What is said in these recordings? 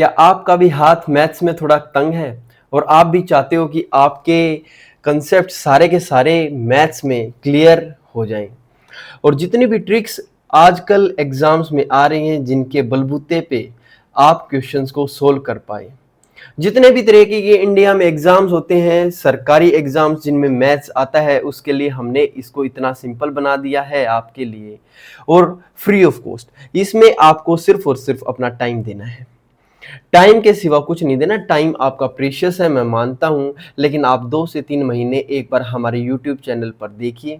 क्या आपका भी हाथ मैथ्स में थोड़ा तंग है और आप भी चाहते हो कि आपके कंसेप्ट सारे के सारे मैथ्स में क्लियर हो जाएं और जितनी भी ट्रिक्स आजकल एग्जाम्स में आ रही हैं जिनके बलबूते पे आप क्वेश्चंस को सोल्व कर पाए। जितने भी तरीके के इंडिया में एग्जाम्स होते हैं, सरकारी एग्जाम्स जिनमें मैथ्स आता है, उसके लिए हमने इसको इतना सिंपल बना दिया है आपके लिए और फ्री ऑफ कॉस्ट। इसमें आपको सिर्फ और सिर्फ अपना टाइम देना है, टाइम के सिवा कुछ नहीं देना। टाइम आपका प्रीशियस है, मैं मानता हूं, लेकिन आप 2 से 3 महीने एक बार हमारे यूट्यूब चैनल पर देखिए।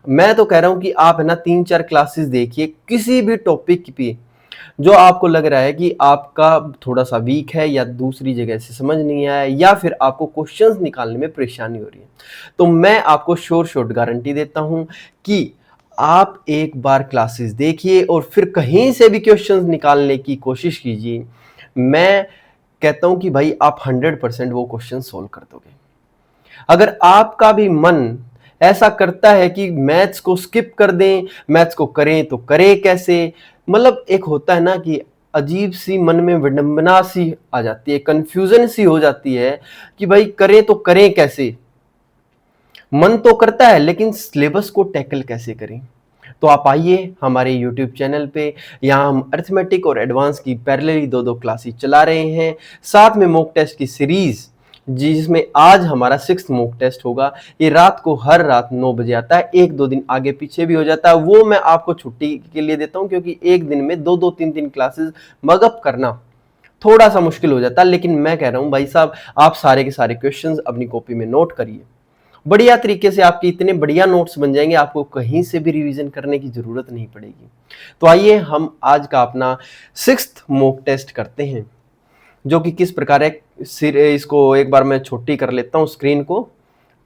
मैं तो कह रहा हूं कि आप है ना 3-4 क्लासेस देखिए किसी भी टॉपिक पे जो आपको लग रहा है कि आपका थोड़ा सा वीक है या दूसरी जगह से समझ नहीं आया या फिर आपको क्वेश्चंस निकालने में परेशानी हो रही है, तो मैं आपको श्योर शॉट गारंटी देता हूं कि आप एक बार क्लासेस देखिए और फिर कहीं से भी क्वेश्चंस निकालने की कोशिश कीजिए। मैं कहता हूं कि भाई आप 100% वो क्वेश्चन सोल्व कर दोगे। अगर आपका भी मन ऐसा करता है कि मैथ्स को स्किप कर दें, मैथ्स को करें तो करें कैसे, मतलब एक होता है ना कि अजीब सी मन में विडंबना सी आ जाती है, कंफ्यूजन सी हो जाती है कि भाई करें तो करें कैसे। मन तो करता है लेकिन सिलेबस को टैकल कैसे करें। तो आप आइए हमारे YouTube चैनल पे, यहाँ हम अरिथमेटिक और एडवांस की पैरेलली 2-2 क्लासेस चला रहे हैं, साथ में मॉक टेस्ट की सीरीज, जिसमें आज हमारा 6th मॉक टेस्ट होगा। ये रात को हर रात 9 बजे आता है, 1-2 दिन आगे पीछे भी हो जाता है, वो मैं आपको छुट्टी के लिए देता हूँ क्योंकि एक दिन में 2-2 3-3 क्लासेस मगअप करना थोड़ा सा मुश्किल हो जाता है। लेकिन मैं कह रहा हूँ भाई साहब, आप सारे के सारे क्वेश्चंस अपनी कॉपी में नोट करिए, बढ़िया तरीके से आपके इतने बढ़िया नोट्स बन जाएंगे, आपको कहीं से भी रिवीजन करने की जरूरत नहीं पड़ेगी। तो आइए हम आज का अपना 6th मॉक टेस्ट करते हैं, जो कि किस प्रकार है। इसको एक बार मैं छोटी कर लेता हूं स्क्रीन को,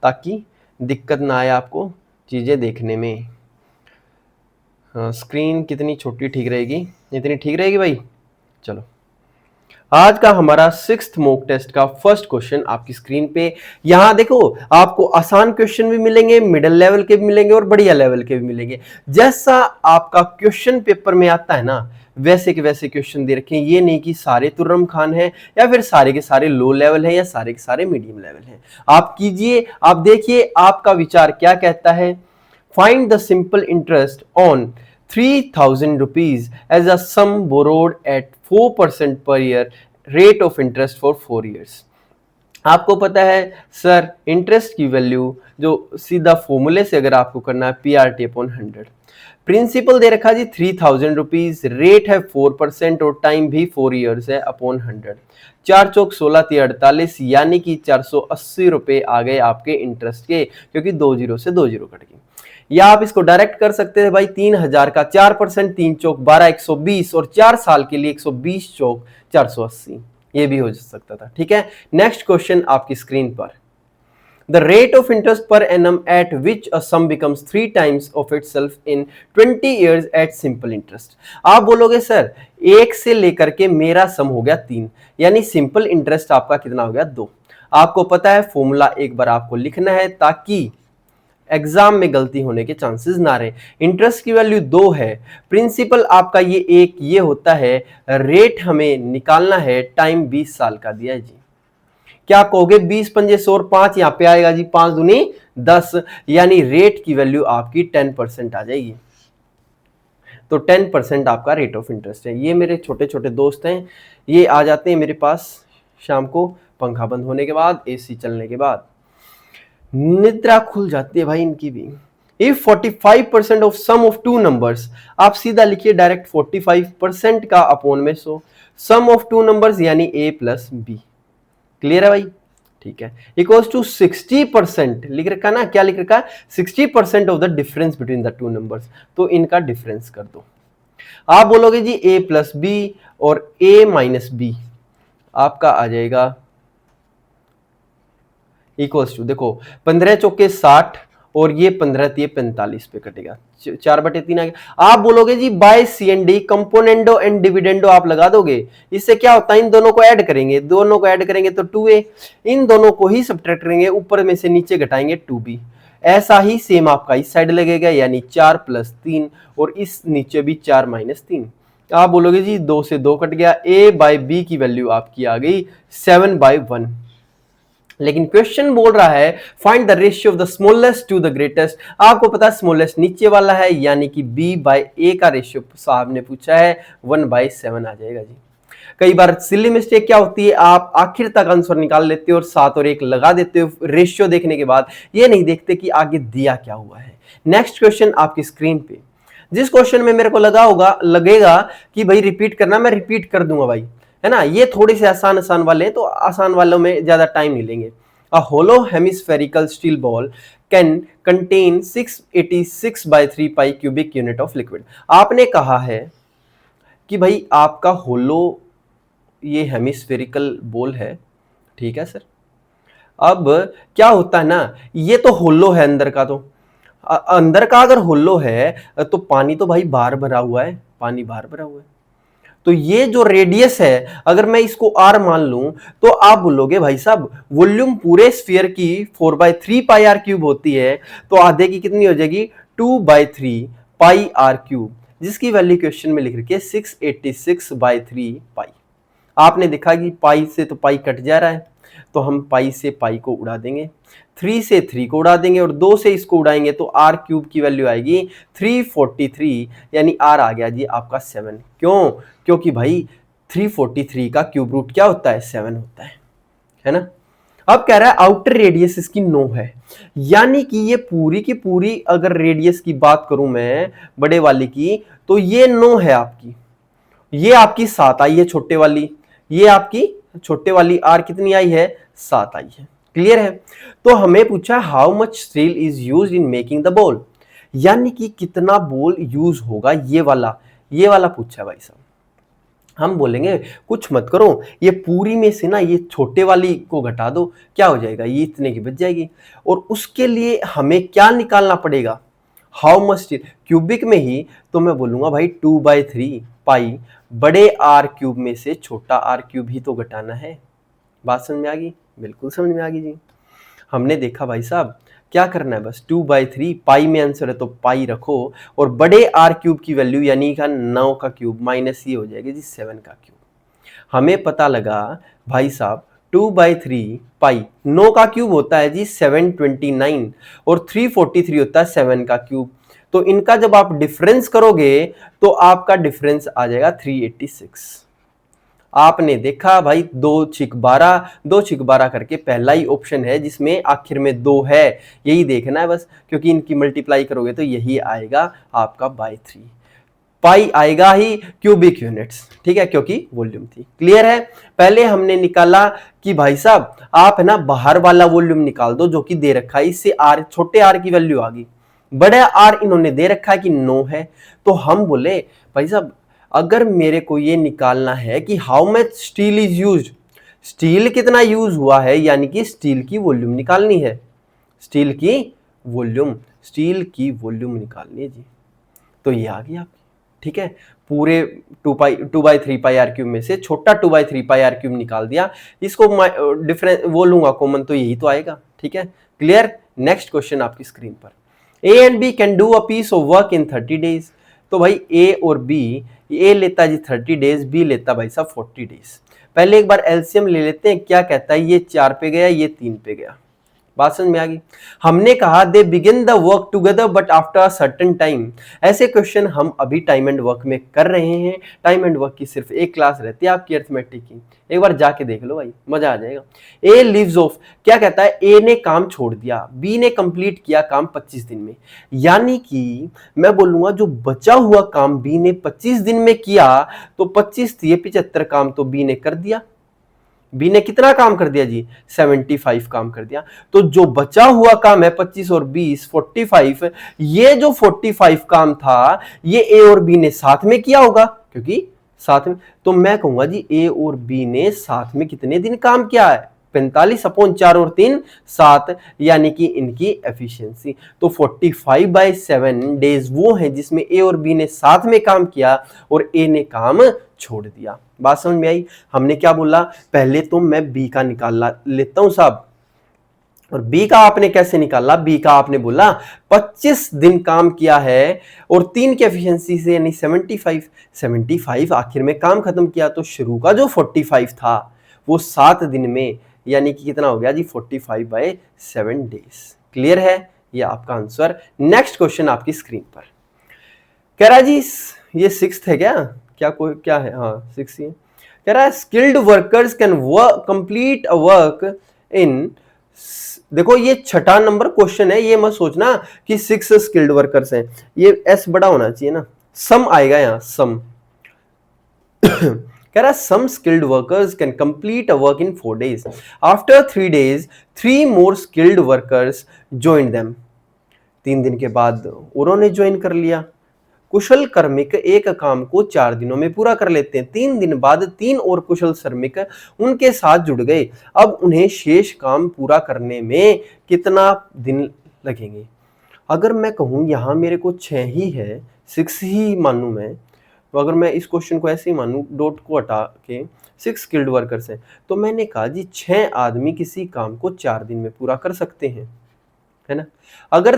ताकि दिक्कत ना आए आपको चीजें देखने में। हाँ, स्क्रीन कितनी छोटी ठीक रहेगी? इतनी ठीक रहेगी भाई। चलो, आज का हमारा 6th मॉक टेस्ट का फर्स्ट क्वेश्चन आपकी स्क्रीन पे। यहां देखो, आपको आसान क्वेश्चन भी मिलेंगे, मिडिल लेवल के भी मिलेंगे और बढ़िया लेवल के भी मिलेंगे। जैसा आपका क्वेश्चन पेपर में आता है ना, वैसे के वैसे क्वेश्चन दे रखे हैं। ये नहीं कि सारे तुर्रम खान हैं या फिर सारे के सारे लो लेवल हैं या सारे के सारे मीडियम लेवल हैं। आप कीजिए, आप देखिए आपका विचार क्या कहता है। Find the simple interest on 3,000 rupees as a sum borrowed at 4% per year, rate of interest for 4 years। आपको पता है सर, इंटरेस्ट की वैल्यू जो सीधा फॉर्मूले से अगर आपको करना है PRT/100, प्रिंसिपल दे रखा जी 3,000 रुपीज, रेट है 4% और टाइम भी 4 ईयर्स है अपॉन 100। 4 चौक 16 × 48, यानी कि 480 रुपए आ गए आपके इंटरेस्ट के, क्योंकि 2 जीरो से 2 जीरो कट गई। या आप इसको डायरेक्ट कर सकते हैं भाई, 3,000 का 4%, 3 चौक 12, 120 और 4 साल के लिए 120 चौक 480, ये भी हो सकता था। ठीक है, नेक्स्ट क्वेश्चन आपकी स्क्रीन पर। The rate of interest per annum at which a sum becomes 3 times of itself in 20 years at simple interest। आप बोलोगे सर, 1 से लेकर के मेरा सम हो गया 3, यानी सिंपल इंटरेस्ट आपका कितना हो गया 2। आपको पता है फॉर्मूला एक बार आपको लिखना है ताकि एग्जाम में गलती होने के चांसेस ना रहे। इंटरेस्ट की वैल्यू 2 है, प्रिंसिपल आपका ये 1 ये होता है, रेट हमें निकालना है, टाइम 20 साल का दिया है जी। क्या कहोगे, 20 पंजे 100 और 5 यहां पे आएगा जी, 5 दूनी 10, यानी रेट की वैल्यू आपकी 10% आ जाएगी। तो 10% आपका रेट ऑफ इंटरेस्ट है। ये मेरे छोटे छोटे दोस्त हैं, ये आ जाते हैं मेरे पास शाम को पंखा बंद होने के बाद, एसी चलने के बाद, निद्रा खुल जाती है भाई इनकी भी। If 45% of sum of two numbers, आप सीधा लिखिए डायरेक्ट 45% का अपॉन में 100, सम ऑफ टू नंबर्स यानी a प्लस b। क्लियर है भाई? ठीक है, इक्वल्स टू 60% लिख रखा ना, क्या लिख रखा? 60% of the difference between the two numbers, तो इनका डिफरेंस कर दो। आप बोलोगे जी a प्लस बी और a माइनस बी, आपका आ जाएगा इक्वल्स टू, देखो 15 चौके 60 और ये 15 तिये 45 पे कटेगा, 4/3 आ गया। आप बोलोगे जी by C and D, componendo and dividendo आप लगा दोगे, इससे क्या होता है, इन दोनों को ऐड करेंगे, दोनों को ऐड करेंगे तो 2a, इन दोनों को ही सब्ट्रैक्ट करेंगे, ऊपर में से नीचे घटाएंगे 2b। ऐसा ही सेम आपका इस साइड लगेगा, यानी 4 + 3 और इस नीचे भी 4 - 3, आप बोलोगे जी 2 से 2 कट गया, a बाई बी की वैल्यू आपकी आ गई 7/1। लेकिन क्वेश्चन बोल रहा है find the ratio of the smallest to the greatest. आपको पता है स्मॉलेस्ट नीचे वाला है, यानी कि b बाई a का रेशियो साहब ने पूछा है 1/7 आ जाएगा जी। कई बार सिली मिस्टेक क्या होती है, आप आखिर तक आंसर निकाल लेते हो और 7 और 1 लगा देते हो रेशियो देखने के बाद, ये नहीं देखते कि आगे दिया क्या हुआ है। नेक्स्ट क्वेश्चन आपकी स्क्रीन पे, जिस क्वेश्चन में मेरे को लगेगा कि भाई रिपीट करना, मैं रिपीट कर दूंगा भाई, है ना। ये थोड़े से आसान वाले हैं, तो आसान वालों में ज्यादा टाइम नहीं लेंगे। A hollow hemispherical steel ball can contain 686/3 pi cubic unit of liquid. आपने कहा है कि भाई आपका होलो ये हेमिस्फेरिकल बॉल है, ठीक है सर। अब क्या होता है ना, ये तो होलो है अंदर का, तो अंदर का अगर होलो है तो पानी तो भाई बाहर भरा हुआ है, पानी बाहर भरा हुआ है। तो ये जो रेडियस है अगर मैं इसको आर मान लूं तो आप बोलोगे भाई साहब वॉल्यूम पूरे स्फीयर की 4/3 पाई आर क्यूब होती है, तो आधे की कितनी हो जाएगी 2/3 पाई आर क्यूब, जिसकी वैल्यू क्वेश्चन में लिख रखी है 686/3 पाई। आपने देखा कि पाई से तो पाई कट जा रहा है, तो हम पाई से पाई को उड़ा देंगे, 3 से 3 को उड़ा देंगे और 2 से इसको उड़ाएंगे तो आर क्यूब की वैल्यू आएगी 343, यानी आर आ गया जी आपका 7। क्यों? क्योंकि भाई 343 का क्यूब रूट क्या होता है 7 होता है ना। अब कह रहा है आउटर रेडियस इसकी 9 है, यानी कि ये पूरी की पूरी अगर रेडियस की बात करूं मैं बड़े वाले की, तो ये 9 है आपकी, ये आपकी 7 आई है छोटे वाली, ये आपकी छोटे वाली आर कितनी आई है 7 आई है। क्लियर है। तो हमें पूछा how much steel is used in making the ball, यानी कि कितना बॉल यूज होगा, ये वाला पूछा भाई साहब। हम बोलेंगे कुछ मत करो, ये पूरी में से ना ये छोटे वाली को घटा दो, क्या हो जाएगा ये इतने की बच जाएगी। और उसके लिए हमें क्या निकालना पड़ेगा, हाउ मच स्टील क्यूबिक में ही, तो मैं बोलूंगा भाई 2/3 पाई बड़े आर क्यूब में से छोटा आर क्यूब ही तो घटाना है। बात समझ में आ गई? बिल्कुल समझ में आ गई जी। हमने देखा भाई साहब क्या करना है, बस 2/3 पाई में आंसर है तो पाई रखो और बड़े आर क्यूब की वैल्यू यानी का 9 का क्यूब माइनस ये हो जाएगी जी 7 का क्यूब। हमें पता लगा भाई साहब 2/3 पाई 9 का क्यूब होता है जी 729 और 343 होता है 7 का क्यूब। तो इनका जब आप डिफरेंस करोगे तो आपका डिफरेंस आ जाएगा 386। आपने देखा भाई 2×12 करके पहला ही ऑप्शन है जिसमें आखिर में 2 है, यही देखना है बस, क्योंकि इनकी मल्टीप्लाई करोगे तो यही आएगा आपका बाय 3। पाई आएगा ही क्यूबिक यूनिट्स, ठीक है, क्योंकि वॉल्यूम थी। क्लियर है। पहले हमने निकाला कि भाई साहब आप है ना बाहर वाला वॉल्यूम निकाल दो जो कि दे रखा है, इससे आर छोटे आर की वैल्यू आ गई, बड़ा आर इन्होंने दे रखा है कि 9 है। तो हम बोले भाई साहब अगर मेरे को ये निकालना है कि how much steel is used, steel कितना यूज हुआ है, यानी कि स्टील की वॉल्यूम निकालनी है, स्टील की वॉल्यूम निकालनी है जी। तो ये आ गई आपकी, ठीक है। पूरे 2/3 पाई आर क्यूब में से छोटा 2/3 पाई आर क्यूब निकाल दिया, इसको डिफरेंस वो लूंगा कॉमन तो यही तो आएगा, ठीक है। क्लियर। नेक्स्ट क्वेश्चन आपकी स्क्रीन पर, A and B can do a piece of work in 30 days. तो भाई ए और बी, ए लेता जी 30 डेज, बी लेता भाई साहब 40 डेज। पहले एक बार एलसीएम ले लेते हैं, क्या कहता है, ये 4 पे गया, ये 3 पे गया। बात समझ में आ गई। हमने कहा they begin the work together but after a certain time. ऐसे क्वेश्चन हम अभी टाइम एंड वर्क में कर रहे हैं। टाइम एंड वर्क की सिर्फ एक क्लास रहती है आपकी अरिथमेटिक की, एक बार जाके देख लो भाई, मजा आ जाएगा। ए लीव्स ऑफ, क्या कहता है, ए ने काम छोड़ दिया, बी ने कंप्लीट किया काम 25 दिन में, यानी कि मैं बोलूंगा जो बचा हुआ काम बी ने 25 दिन में किया, तो 25 दिए 75 काम तो बी ने कर दिया। बी ने कितना काम कर दिया जी 75 काम कर दिया। तो जो बचा हुआ काम है 25 और 20 45, ये जो 45 काम था ये ए और बी ने साथ में किया होगा, क्योंकि साथ में, तो मैं कहूंगा जी ए और बी ने साथ में कितने दिन काम किया है 45/4 और 3 7, यानी कि इनकी एफिशिएंसी। तो 45/7 डेज वो है जिसमें ए और बी ने साथ में काम किया और ए ने काम छोड़ दिया। बात समझ में आई। हमने क्या बोला, पहले तो मैं बी का निकाल लेता हूं साहब, और बी का आपने कैसे निकाला, बी का आपने बोला 25 दिन काम किया है और 3 की एफिशिएंसी से यानी 75 आखिर में काम खत्म किया, तो शुरू का जो 45 था वो 7 दिन में, यानी कि कितना हो गया जी 45/7 डेज। क्लियर है, ये आपका आंसर। नेक्स्ट क्वेश्चन आपकी स्क्रीन पर कह रहा है जी, ये 6th है क्या, कोई क्या है, हाँ 6 ही है। कह रहा है skilled workers can complete a work इन, देखो ये छठा नंबर क्वेश्चन है, ये मत सोचना कि 6 स्किल्ड वर्कर्स हैं, ये एस बड़ा होना चाहिए ना, सम आएगा यहां, सम। कह रहा some skilled workers can complete a work in 4 days, after 3 days 3 more skilled workers join them, 3 दिन के बाद उन्होंने ज्वाइन कर लिया। कुशल कार्मिक एक काम को 4 दिनों में पूरा कर लेते हैं, 3 दिन बाद 3 और कुशल श्रमिक उनके साथ जुड़ गए, अब उन्हें शेष काम पूरा करने में कितना दिन लगेंगे। अगर मैं कहूं यहां मेरे को 6 ही है, 6 ही मानूं मैं, तो अगर मैं इस क्वेश्चन को ऐसे ही मानूं, डॉट को हटा के 6 स्किल्ड वर्कर्स हैं, तो मैंने कहा जी 6 आदमी किसी काम को 4 दिन में पूरा कर सकते हैं, है ना। अगर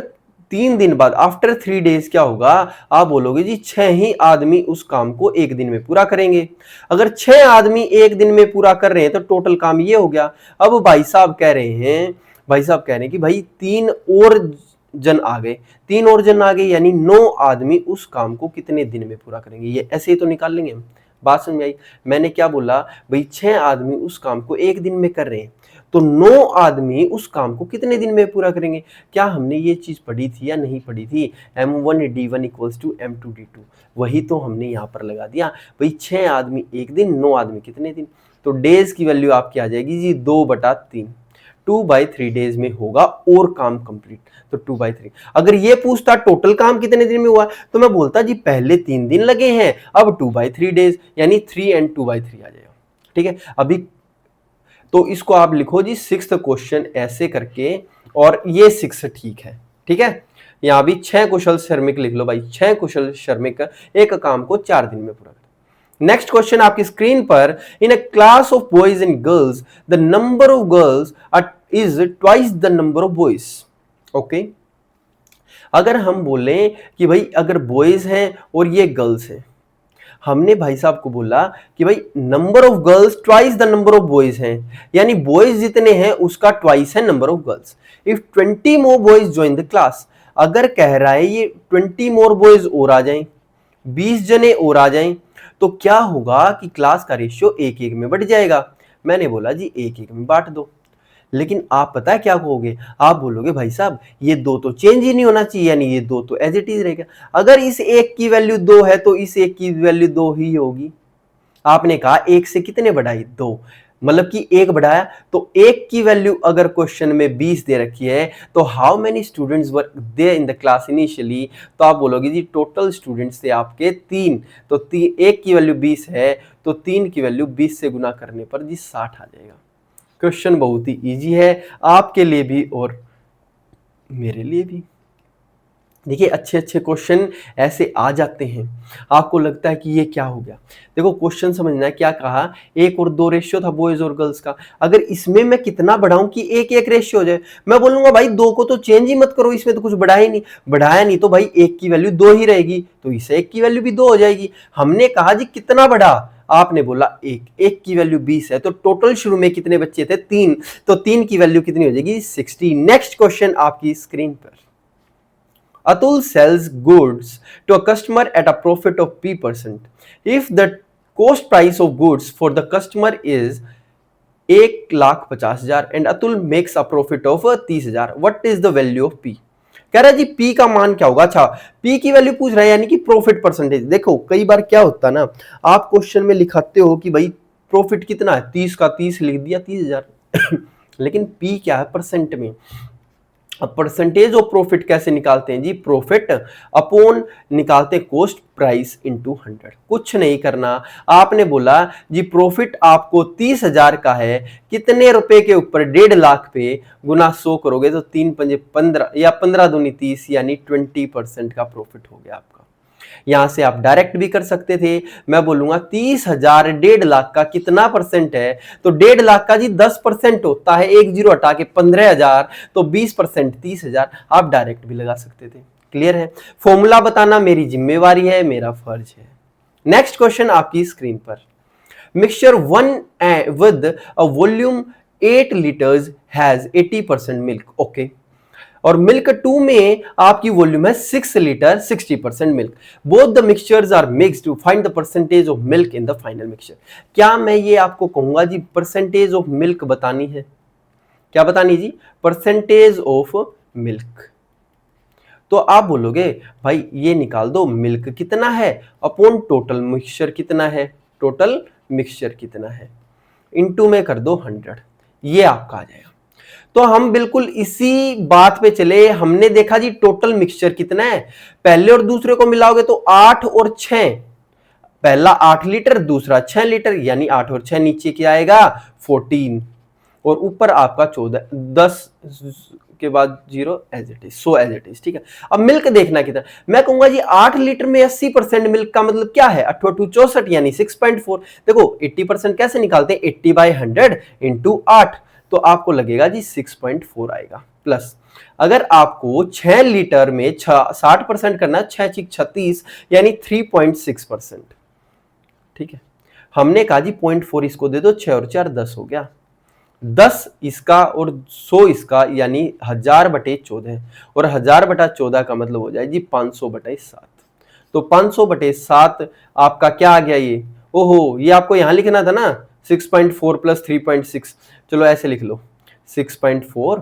3 दिन बाद आफ्टर 3 days क्या होगा, आप बोलोगे जी 6 ही आदमी उस काम को 1 दिन में पूरा करेंगे। अगर 6 आदमी 1 दिन में पूरा कर रहे हैं तो टोटल काम ये हो गया। अब भाई साहब कह रहे हैं कि भाई 3 और जन आ गए, 3 और जन आ गए, यानी 9 आदमी उस काम को कितने दिन में पूरा करेंगे, ये ऐसे ही तो निकाल लेंगे हम। बात समझ आई, मैंने क्या बोला भाई 6 आदमी उस काम को 1 दिन में कर रहे हैं, तो 9 आदमी उस काम को कितने दिन में पूरा करेंगे। क्या हमने ये चीज पढ़ी थी या नहीं पढ़ी थी, M1D1 = M2D2, वही तो हमने यहाँ पर लगा दिया भाई 6 आदमी 1 दिन, 9 आदमी कितने दिन, तो डेज की वैल्यू आपकी आ जाएगी जी 2/3, 2/3 डेज में होगा और काम कंप्लीट, तो 2/3। अगर ये पूछता टोटल काम कितने दिन में हुआ, तो मैं बोलता जी पहले 3 दिन लगे हैं, अब 2/3 डेज, यानी 3 and 2/3 आ जाएगा। ठीक है, अभी तो इसको आप लिखो जी 6th क्वेश्चन ऐसे करके, और ये 6 ठीक है। ठीक है, यहां भी 6 कुशल श्रमिक लिख लो भाई, 6 कुशल श्रमिक एक काम को 4 दिन में पूरा करते। नेक्स्ट क्वेश्चन आपकी स्क्रीन पर, in a class of boys and girls the number of girls is twice the number of boys. Okay, अगर हम बोले कि भाई अगर बॉयज हैं और ये गर्ल्स हैं, हमने भाई साहब को बोला कि भाई number of girls twice the number of boys हैं, यानी बॉयज जितने हैं उसका ट्वाइस है number of girls. If 20 more boys join the class, अगर कह रहा है ये 20 मोर बॉयज और आ जाएं, 20 जने और आ जाएं, तो क्या होगा कि क्लास का रेशियो 1:1 में बढ़ जाएगा। मैंने बोला जी 1:1 में बांट दो, लेकिन आप पता है क्या कहोगे, आप बोलोगे भाई साहब ये 2 तो चेंज ही नहीं होना चाहिए, यानी ये 2 तो एज इट इज रहेगा। अगर इस 1 की वैल्यू 2 है तो इस 1 की वैल्यू 2 ही होगी। आपने कहा 1 से कितने बढ़ाई, 2, मतलब कि 1 बढ़ाया, तो 1 की वैल्यू अगर क्वेश्चन में 20 दे रखी है, तो how many students were there in the class initially, तो आप बोलोगे जी टोटल स्टूडेंट्स थे आपके 3, तो 1 की वैल्यू 20 है, तो 3 की वैल्यू 20 से गुना करने पर जी 60 आ जाएगा। क्वेश्चन बहुत ही इजी है आपके लिए भी और मेरे लिए भी। देखिए अच्छे अच्छे क्वेश्चन ऐसे आ जाते हैं, आपको लगता है कि ये क्या हो गया। देखो क्वेश्चन समझना है, क्या कहा 1 और 2 रेशियो था बॉयज और गर्ल्स का, अगर इसमें मैं कितना बढ़ाऊं कि 1:1 रेशियो हो जाए, मैं बोलूंगा भाई 2 को तो चेंज ही मत करो, इसमें तो कुछ बढ़ाया नहीं तो भाई 1 की वैल्यू 2 ही रहेगी, तो इसे 1 की वैल्यू भी 2 हो जाएगी। हमने कहा जी कितना बढ़ा, आपने बोला 1 की वैल्यू 20 है, तो टोटल शुरू में कितने बच्चे थे 3, तो 3 की वैल्यू कितनी हो जाएगी 60। नेक्स्ट क्वेश्चन आपकी स्क्रीन पर, Atul sells goods to a customer at a profit of P%. If the cost price of goods for the customer is 1,50,000 and Atul makes a profit of 30,000, what is the value of P? कह रहा है जी P का मान क्या होगा। अच्छा, P की value पूछ रहा है, यानी कि प्रॉफिट परसेंटेज। देखो कई बार क्या होता है ना, आप क्वेश्चन में लिखाते हो कि भाई प्रॉफिट कितना है, 30 का 30 लिख दिया 30,000 लेकिन P क्या है परसेंट में। अब परसेंटेज ऑफ प्रॉफिट कैसे निकालते हैं जी, प्रॉफिट अपॉन निकालते हैं कॉस्ट प्राइस इनटू 100। कुछ नहीं करना, आपने बोला जी प्रॉफिट आपको 30,000 का है, कितने रुपए के ऊपर 1.5 लाख पे गुना 100 करोगे तो 3 पंजे 15 या 15 दूनी 30, यानी 20% का प्रॉफिट हो गया आपका। यहां से आप डायरेक्ट भी कर सकते थे, मैं बोलूंगा 30,000 1.5 लाख का कितना परसेंट है, तो 1.5 लाख का जी 10% होता है, एक जीरो हटा के 15,000, तो 20% 30,000, आप डायरेक्ट भी लगा सकते थे। क्लियर है? फॉर्मूला बताना मेरी जिम्मेवारी है, मेरा फर्ज है। नेक्स्ट क्वेश्चन आपकी स्क्रीन पर, mixture 1 with a volume 8 liters has 80% milk, okay, और मिल्क 2 में आपकी वॉल्यूम है 6 litre 60% milk, both the mixtures are mixed, to find the percentage of milk in the final mixture. क्या मैं ये आपको कहूंगा जी परसेंटेज ऑफ मिल्क बतानी है? क्या बतानी जी? Percentage of milk. तो आप बोलोगे भाई ये निकाल दो, मिल्क कितना है अपॉन टोटल मिक्सचर कितना है, टोटल मिक्सचर कितना है, इनटू में कर दो 100, ये आपका आ जाएगा। तो हम बिल्कुल इसी बात पे चले, हमने देखा जी टोटल मिक्सचर कितना है, पहले और दूसरे को मिलाओगे तो 8 और 6, पहला 8 लीटर दूसरा 6 लीटर, यानी 8 और 6 नीचे क्या आएगा 14, और ऊपर आपका 14, 10 के बाद 0 as it is, so as it is. ठीक है, अब मिल्क देखना कितना, मैं कहूंगा जी 8 लीटर में 80% मिल्क का मतलब क्या है, 8 64 यानी 6.4। देखो 80% कैसे निकालते हैं, 80/100 इंटू 8, तो आपको लगेगा जी 6.4 आएगा। प्लस अगर आपको 6 लीटर में 60% करना है, 6 6 36 यानी 3.6%। ठीक है, हमने कहा जी 0.4 इसको दे दो, 6 और 4 10 हो गया, 10 इसका और 100 इसका, यानी 1000/14, और 1000/14 का मतलब हो जाए जी 500/7। तो 500/7 आपका क्या आ गया ये, ओहो ये आपको यहां लिखना था ना 6.4 प्लस 3.6, चलो ऐसे लिख लो 6.4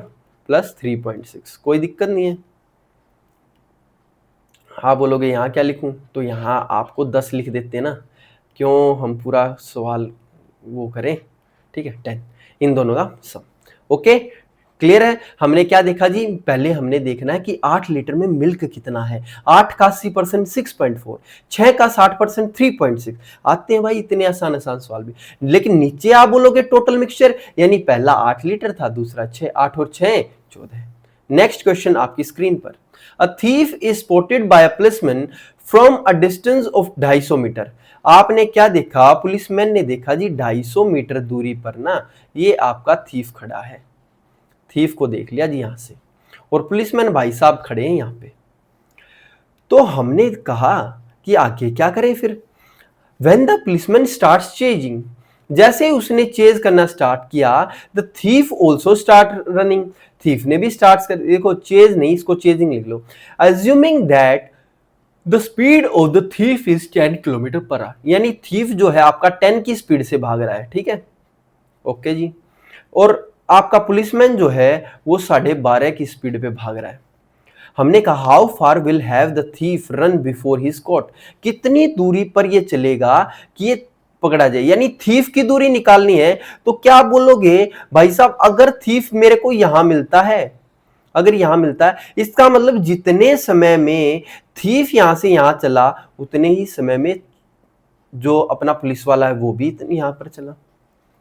प्लस 3.6, कोई दिक्कत नहीं है। हाँ बोलोगे यहां क्या लिखूं, तो यहां आपको 10 लिख देते हैं ना, क्यों हम पूरा सवाल वो करें। ठीक है, 10 इन दोनों का सम। ओके, क्लियर है? हमने क्या देखा जी, पहले हमने देखना है कि 8 लीटर में मिल्क कितना है, 8 का 80% 6.4, 6 का 60% 3.6। आते हैं भाई इतने आसान आसान सवाल भी, लेकिन नीचे आप बोलोगे टोटल मिक्सचर, यानी पहला 8 लीटर था, दूसरा 6, 8 और 6 14। नेक्स्ट क्वेश्चन आपकी स्क्रीन पर, a thief is spotted by a policeman from a distance of 250 metre. आपने क्या देखा, पुलिसमैन ने देखा जी 250 मीटर दूरी पर ना ये आपका थीफ खड़ा है, थीफ को देख लिया जी यहां से, और पुलिसमैन भाई साहब खड़े हैं यहां पे। तो हमने कहा कि आगे क्या करें फिर, when the policeman starts chasing, जैसे ही उसने चेज करना स्टार्ट किया, the thief also start running, thief ने भी स्टार्ट कर, देखो चेज नहीं, इसको चेजिंग लिख लो, assuming that the speed of the thief is 10 kilometre per hour, यानी थीफ जो है आपका 10 की स्पीड से भाग रहा है। ठीक है, ओके जी, और आपका पुलिसमैन जो है वो 12.5 की स्पीड पे भाग रहा है। हमने कहा how far will have the thief run before he caught, कितनी दूरी पर ये चलेगा कि ये पकड़ा जाए, यानी थीफ की दूरी निकालनी है। तो क्या बोलोगे भाई साहब, अगर थीफ मेरे को यहां मिलता है, अगर यहां मिलता है, इसका मतलब जितने समय में थीफ यहां से यहां चला, उतने ही समय में जो अपना पुलिस वाला है वो भी यहां पर चला।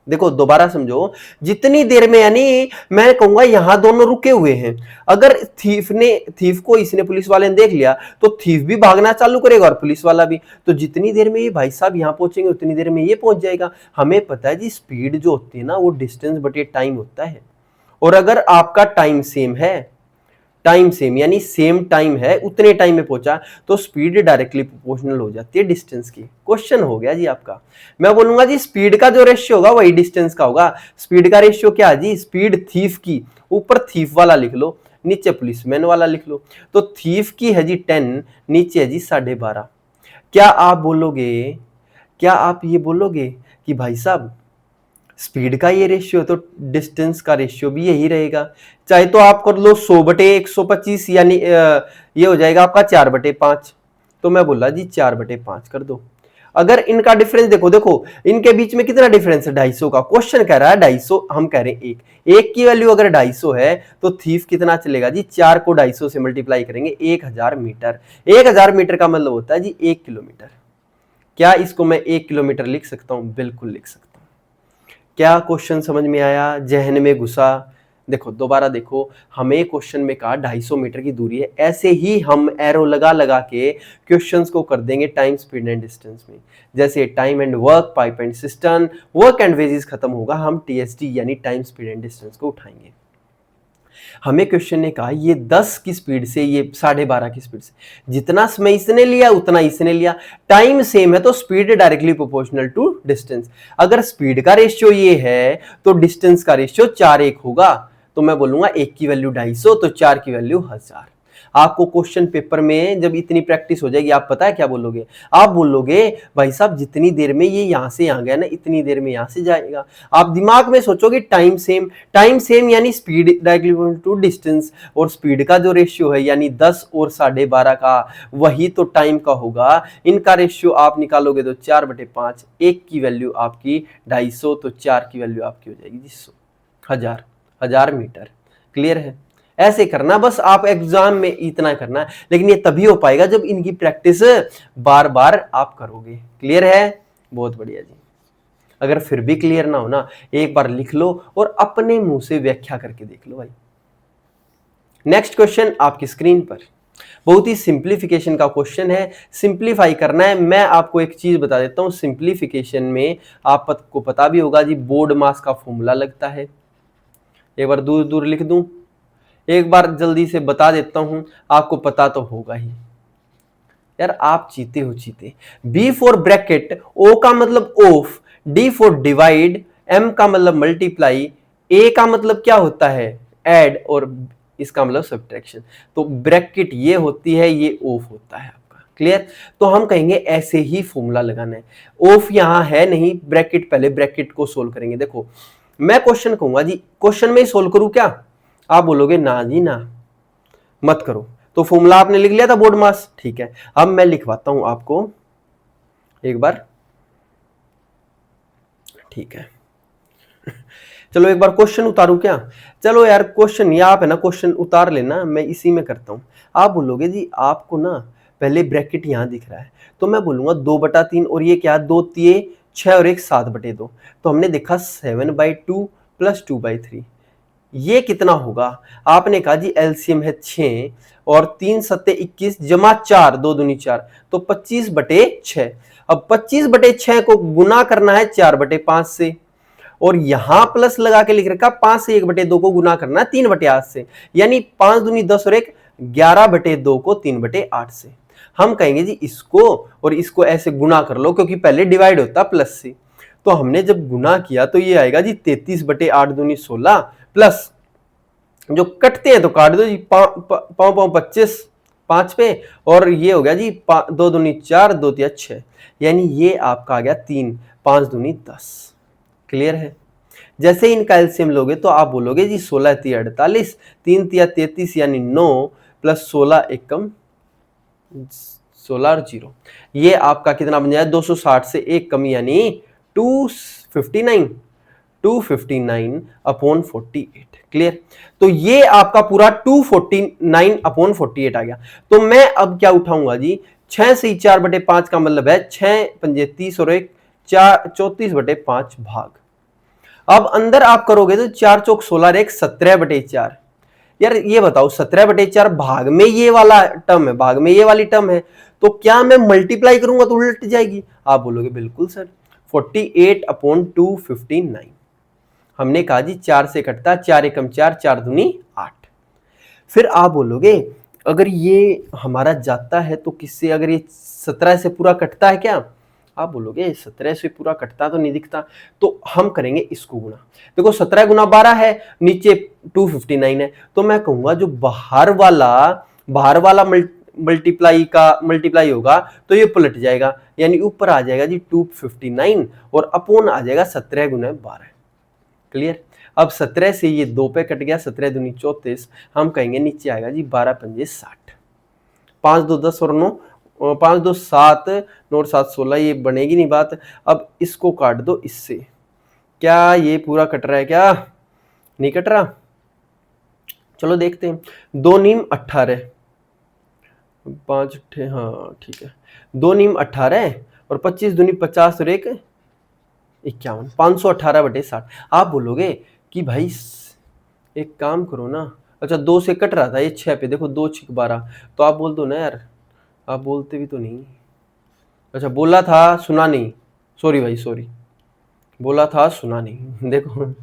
देखो दोबारा समझो, जितनी देर में, यानी मैं कहूंगा यहां दोनों रुके हुए हैं, अगर थीफ को इसने पुलिस वाले ने देख लिया, तो थीफ भी भागना चालू करेगा और पुलिस वाला भी, तो जितनी देर में ये भाई साहब यहां पहुंचेंगे उतनी देर में ये पहुंच जाएगा। हमें पता है जी स्पीड जो होती है ना वो डिस्टेंस बटे टाइम होता है, और अगर आपका टाइम सेम है, टाइम सेम यानी सेम टाइम है, उतने टाइम में पहुंचा, तो स्पीड डायरेक्टली प्रोपोर्शनल हो जाती है डिस्टेंस की। क्वेश्चन हो गया जी आपका। मैं बोलूंगा जी स्पीड का जो रेशियो होगा वही डिस्टेंस का होगा। स्पीड का रेशियो क्या है जी, स्पीड थीफ की, ऊपर थीफ वाला लिख लो, नीचे पुलिसमैन वाला लिख लो। तो थीफ की है जी 10, नीचे है जी 12.5। क्या आप बोलोगे, क्या आप ये बोलोगे कि भाई साहब स्पीड का ये रेशियो तो डिस्टेंस का रेशियो भी यही रहेगा, चाहे तो आप कर लो 100/125, यानी ये हो जाएगा आपका 4/5। तो मैं बोला जी 4/5 कर दो। अगर इनका डिफरेंस देखो, देखो इनके बीच में कितना डिफरेंस है, 250 का, क्वेश्चन कह रहा है 250, हम कह रहे हैं एक की वैल्यू अगर 250 है, तो थीफ कितना चलेगा जी, 4 को 250 से मल्टीप्लाई करेंगे 1000 मीटर, 1000 मीटर का मतलब होता है जी 1 किलोमीटर। क्या इसको मैं 1 किलोमीटर लिख सकता हूं? बिल्कुल लिख सकता हूं। क्या क्वेश्चन समझ में आया, जहन में घुसा? देखो दोबारा देखो, हमें क्वेश्चन में कहा 250 मीटर की दूरी है, ऐसे ही हम एरो लगा लगा के क्वेश्चंस को कर देंगे टाइम, स्पीड एंड डिस्टेंस में। जैसे time and work, pipe and system, work and wages खत्म होगा, हम टीएसडी यानी टाइम, स्पीड एंड डिस्टेंस को उठाएंगे। हमें क्वेश्चन ने कहा ये 10 की स्पीड से, ये 12.5 की स्पीड से, जितना समय इसने लिया उतना इसने लिया, टाइम सेम है तो speed directly proportional to distance. अगर स्पीड का रेशियो ये है तो डिस्टेंस का रेशियो 4:1 होगा, तो मैं बोलूंगा 1 की वैल्यू 250 तो 4 की वैल्यू 1000। आपको क्वेश्चन पेपर में जब इतनी प्रैक्टिस हो जाएगी, आप पता है क्या बोलोगे, आप बोलोगे भाई साहब जितनी देर में ये यहां से यहां गया ना, इतनी देर में यहां से जाएगा। आप दिमाग में सोचोगे टाइम सेम यानी स्पीड डायरेक्टली टू डिस्टेंस, और स्पीड का जो रेशियो है यानी 10 और 12.5 का, वही तो टाइम का होगा। इनका रेशियो आप निकालोगे तो 4/5, 1 की वैल्यू आपकी 250 तो 4 की वैल्यू आपकी हो जाएगी 100, 1000 मीटर। क्लियर है? ऐसे करना, बस आप एग्जाम में इतना करना है, लेकिन ये तभी हो पाएगा जब इनकी प्रैक्टिस बार बार आप करोगे। क्लियर है? बहुत बढ़िया जी। अगर फिर भी क्लियर ना हो ना, एक बार लिख लो और अपने मुंह से व्याख्या करके देख लो भाई। नेक्स्ट क्वेश्चन आपकी स्क्रीन पर, बहुत ही सिंप्लीफिकेशन का क्वेश्चन है, सिंप्लीफाई करना है। मैं आपको एक चीज बता देता हूं, सिंप्लीफिकेशन में आपको पता भी होगा जी, बोर्ड मास का फॉर्मूला लगता है। एक बार दूर दूर लिख दूं, एक बार जल्दी से बता देता हूं, आपको पता तो होगा ही यार, आप चीते हो चीते। बी फॉर ब्रैकेट, ओ का मतलब of, D for divide, M का मतलब मल्टीप्लाई, ए का मतलब क्या होता है ऐड, और इसका मतलब सब्ट्रैक्शन। तो ब्रैकेट ये होती है, ये ऑफ होता है आपका। क्लियर? तो हम कहेंगे ऐसे ही फॉर्मूला लगाना है। ऑफ यहां है नहीं, ब्रैकेट पहले, ब्रैकेट को सोल्व करेंगे। देखो मैं क्वेश्चन कहूंगा जी, क्वेश्चन में ही सोल्व करूं क्या? आप बोलोगे ना जी ना, मत करो। तो फॉर्मूला आपने लिख लिया था बोर्ड मास, ठीक है। अब मैं लिखवाता हूं आपको एक बार, ठीक है। चलो एक बार क्वेश्चन उतारूं क्या? चलो यार क्वेश्चन, ये आप है ना क्वेश्चन उतार लेना, मैं इसी में करता हूं। आप बोलोगे जी आपको ना पहले ब्रैकेट यहां दिख रहा है, तो मैं बोलूंगा 2/3, और ये क्या, 2 तिये 6 और 1 7/2। तो हमने देखा 7/2 प्लस 2/3, ये कितना होगा? आपने कहा जी एलसीएम है 6 और 3 सत्ते 21 जमा 4, 2 दूनी 4, तो 25/6। अब 25/6 को गुना करना है 4/5 से, और यहां प्लस लगा के लिख रखा 5 से 1/2 को गुना करना है 3/8 से, यानी 5 दूनी 10 और 1 11/2 को 3/8 से। हम कहेंगे जी इसको और इसको ऐसे गुना कर लो, क्योंकि पहले डिवाइड होता प्लस से। तो हमने जब गुना किया तो ये आएगा जी 33/8 दूनी 16, प्लस जो कटते हैं तो काट दो जी, 5 5 पे, और ये हो गया जी 2 दूनी 4, 2 तिया 6, यानी ये आपका आ गया 3, 5 दूनी 10। क्लियर है? जैसे इनका एलसीएम लोगे तो आप बोलोगे जी 16 तिया 48, 3 तिया 33 यानी 9, प्लस 16 एकम 16 और 0, ये आपका कितना बन जाए 260 से 1 कम यानी 259, 259/48। क्लियर? तो ये आपका पूरा 249/48 आ गया। तो मैं अब क्या उठाऊंगा जी, 6 से 4/5 का मतलब है 6 पंजे 30 और 1 34/5 भाग। अब अंदर आप करोगे तो 4 चौक 16 और 1 17/4। यार ये बताओ 17/4 भाग में ये वाला टर्म है, भाग में ये वाली टर्म है, तो क्या मैं मल्टीप्लाई करूंगा तो उलट जाएगी? आप बोलोगे बिल्कुल सर, 48/259। हमने कहा जी 4 से कटता, 4 एकम 4, 4 दूनी 8। फिर आप बोलोगे अगर ये हमारा जाता है तो किससे, अगर ये 17 से पूरा कटता है क्या? आप बोलोगे 17 से पूरा कटता तो नहीं दिखता, तो हम करेंगे इसको गुना। देखो 17 गुना 12 है, नीचे 259 है, तो मैं कहूंगा जो बाहर वाला मल्टीप्लाई होगा तो ये पलट जाएगा, यानी ऊपर आ जाएगा जी 259 और अपॉन आ जाएगा 17 गुना 12। क्लियर? अब 17 से ये 2 पे कट गया, 17 दूनी 34, हम कहेंगे नीचे आएगा जी 12 पंजे 60, 5 2 10 और 9, 5 2 7, 9 और 7 16, ये बनेगी नहीं बात। अब इसको काट दो इससे, क्या ये पूरा कट रहा है? क्या नहीं कट रहा? चलो देखते हैं। 2 नीम 18, 5 8, हाँ ठीक है, 2 नीम 18 और 25 दूनी 50 और 1 51, 518/60। आप बोलोगे कि भाई एक काम करो ना, अच्छा 2 से कट रहा था ये 6 पे, देखो 2 6 12, तो आप बोल दो ना यार, आप बोलते भी तो नहीं। अच्छा बोला था सुना नहीं, सॉरी भाई सॉरी, बोला था सुना नहीं। देखो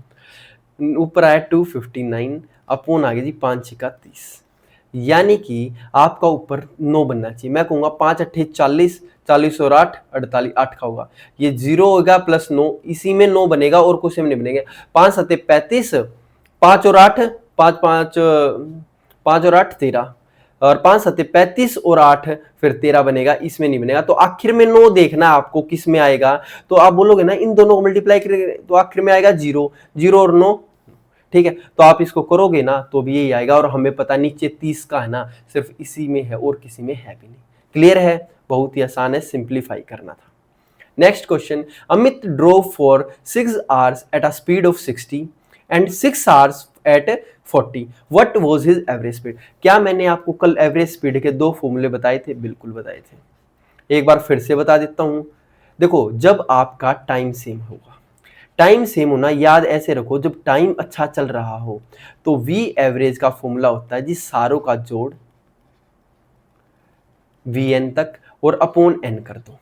ऊपर आया 259, अपोन आ गया जी 5 6 30, यानी कि आपका ऊपर 9 बनना चाहिए। मैं कहूंगा 5 8 40, 40 और 8 48, 8 का होगा, ये 0 होगा प्लस 9, इसी में 9 बनेगा और कुछ में नहीं बनेगा। 5 7 35, 5 और 8, 5 5 5 और 8 13, और 5 7 35 और 8 फिर 13 बनेगा, इसमें नहीं बनेगा। तो आखिर में 9 देखना आपको किस में आएगा, तो आप बोलोगे ना इन दोनों को मल्टीप्लाई करेंगे तो आखिर में आएगा 0, 0 और 9, ठीक है। तो आप इसको करोगे ना तो भी यही आएगा, और हमें पता नीचे 30 का है ना, सिर्फ इसी में है और किसी में है भी नहीं। क्लियर है, बहुत ही आसान है, सिंप्लीफाई करना था। Next question, Amit drove for 6 hours at a speed of 60 and 6 hours at 40, what was his average speed. क्या मैंने आपको कल एवरेज स्पीड के 2 फॉर्मूले बताए थे? बिल्कुल बताए थे, एक बार फिर से बता देता हूं। देखो जब आपका टाइम सेम होगा, टाइम सेम होना याद ऐसे रखो, जब टाइम अच्छा चल रहा हो तो वी एवरेज का फॉर्मूला होता है जी सारों का जोड़ वी एन तक और अपॉन एन कर दो।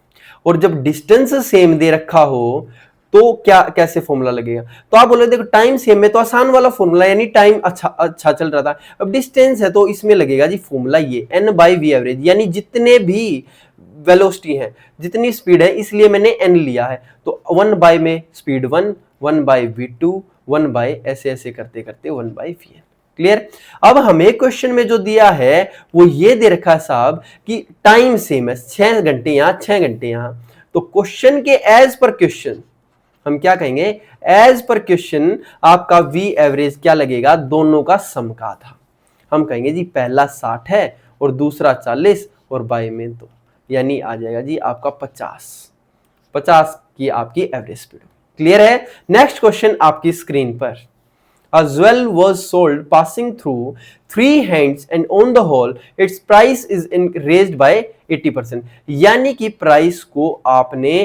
और जब डिस्टेंस सेम दे रखा हो तो क्या कैसे फॉर्मूला लगेगा, तो आप बोले देखो टाइम सेम में तो आसान वाला फॉर्मूला, यानी टाइम अच्छा चल रहा था। अब डिस्टेंस है तो इसमें लगेगा जी फॉर्मूला ये एन बाई वी एवरेज, यानी जितने भी वेलोसिटी है, जितनी स्पीड है, इसलिए मैंने एन लिया है। तो 1 बाय में स्पीड 1, 1 बाय v2, 1 बाय ऐसे ऐसे करते करते 1 बाय vn। क्लियर। अब हमें क्वेश्चन में जो दिया है वो ये दे रखा है साहब कि टाइम सेम है, 6 घंटे यहां 6 घंटे यहां, तो क्वेश्चन के एज पर क्वेश्चन हम क्या कहेंगे, एज पर क्वेश्चन आपका वी एवरेज क्या लगेगा, दोनों का सम का था। हम कहेंगे जी पहला 60 है और दूसरा 40 और बाय में 2, यानी आ जाएगा जी आपका 50 की आपकी एवरेज स्पीड। क्लियर है। नेक्स्ट क्वेश्चन आपकी स्क्रीन पर, a jewel was sold passing through 3 hands and on the whole its price is raised by 80%, यानी कि प्राइस को आपने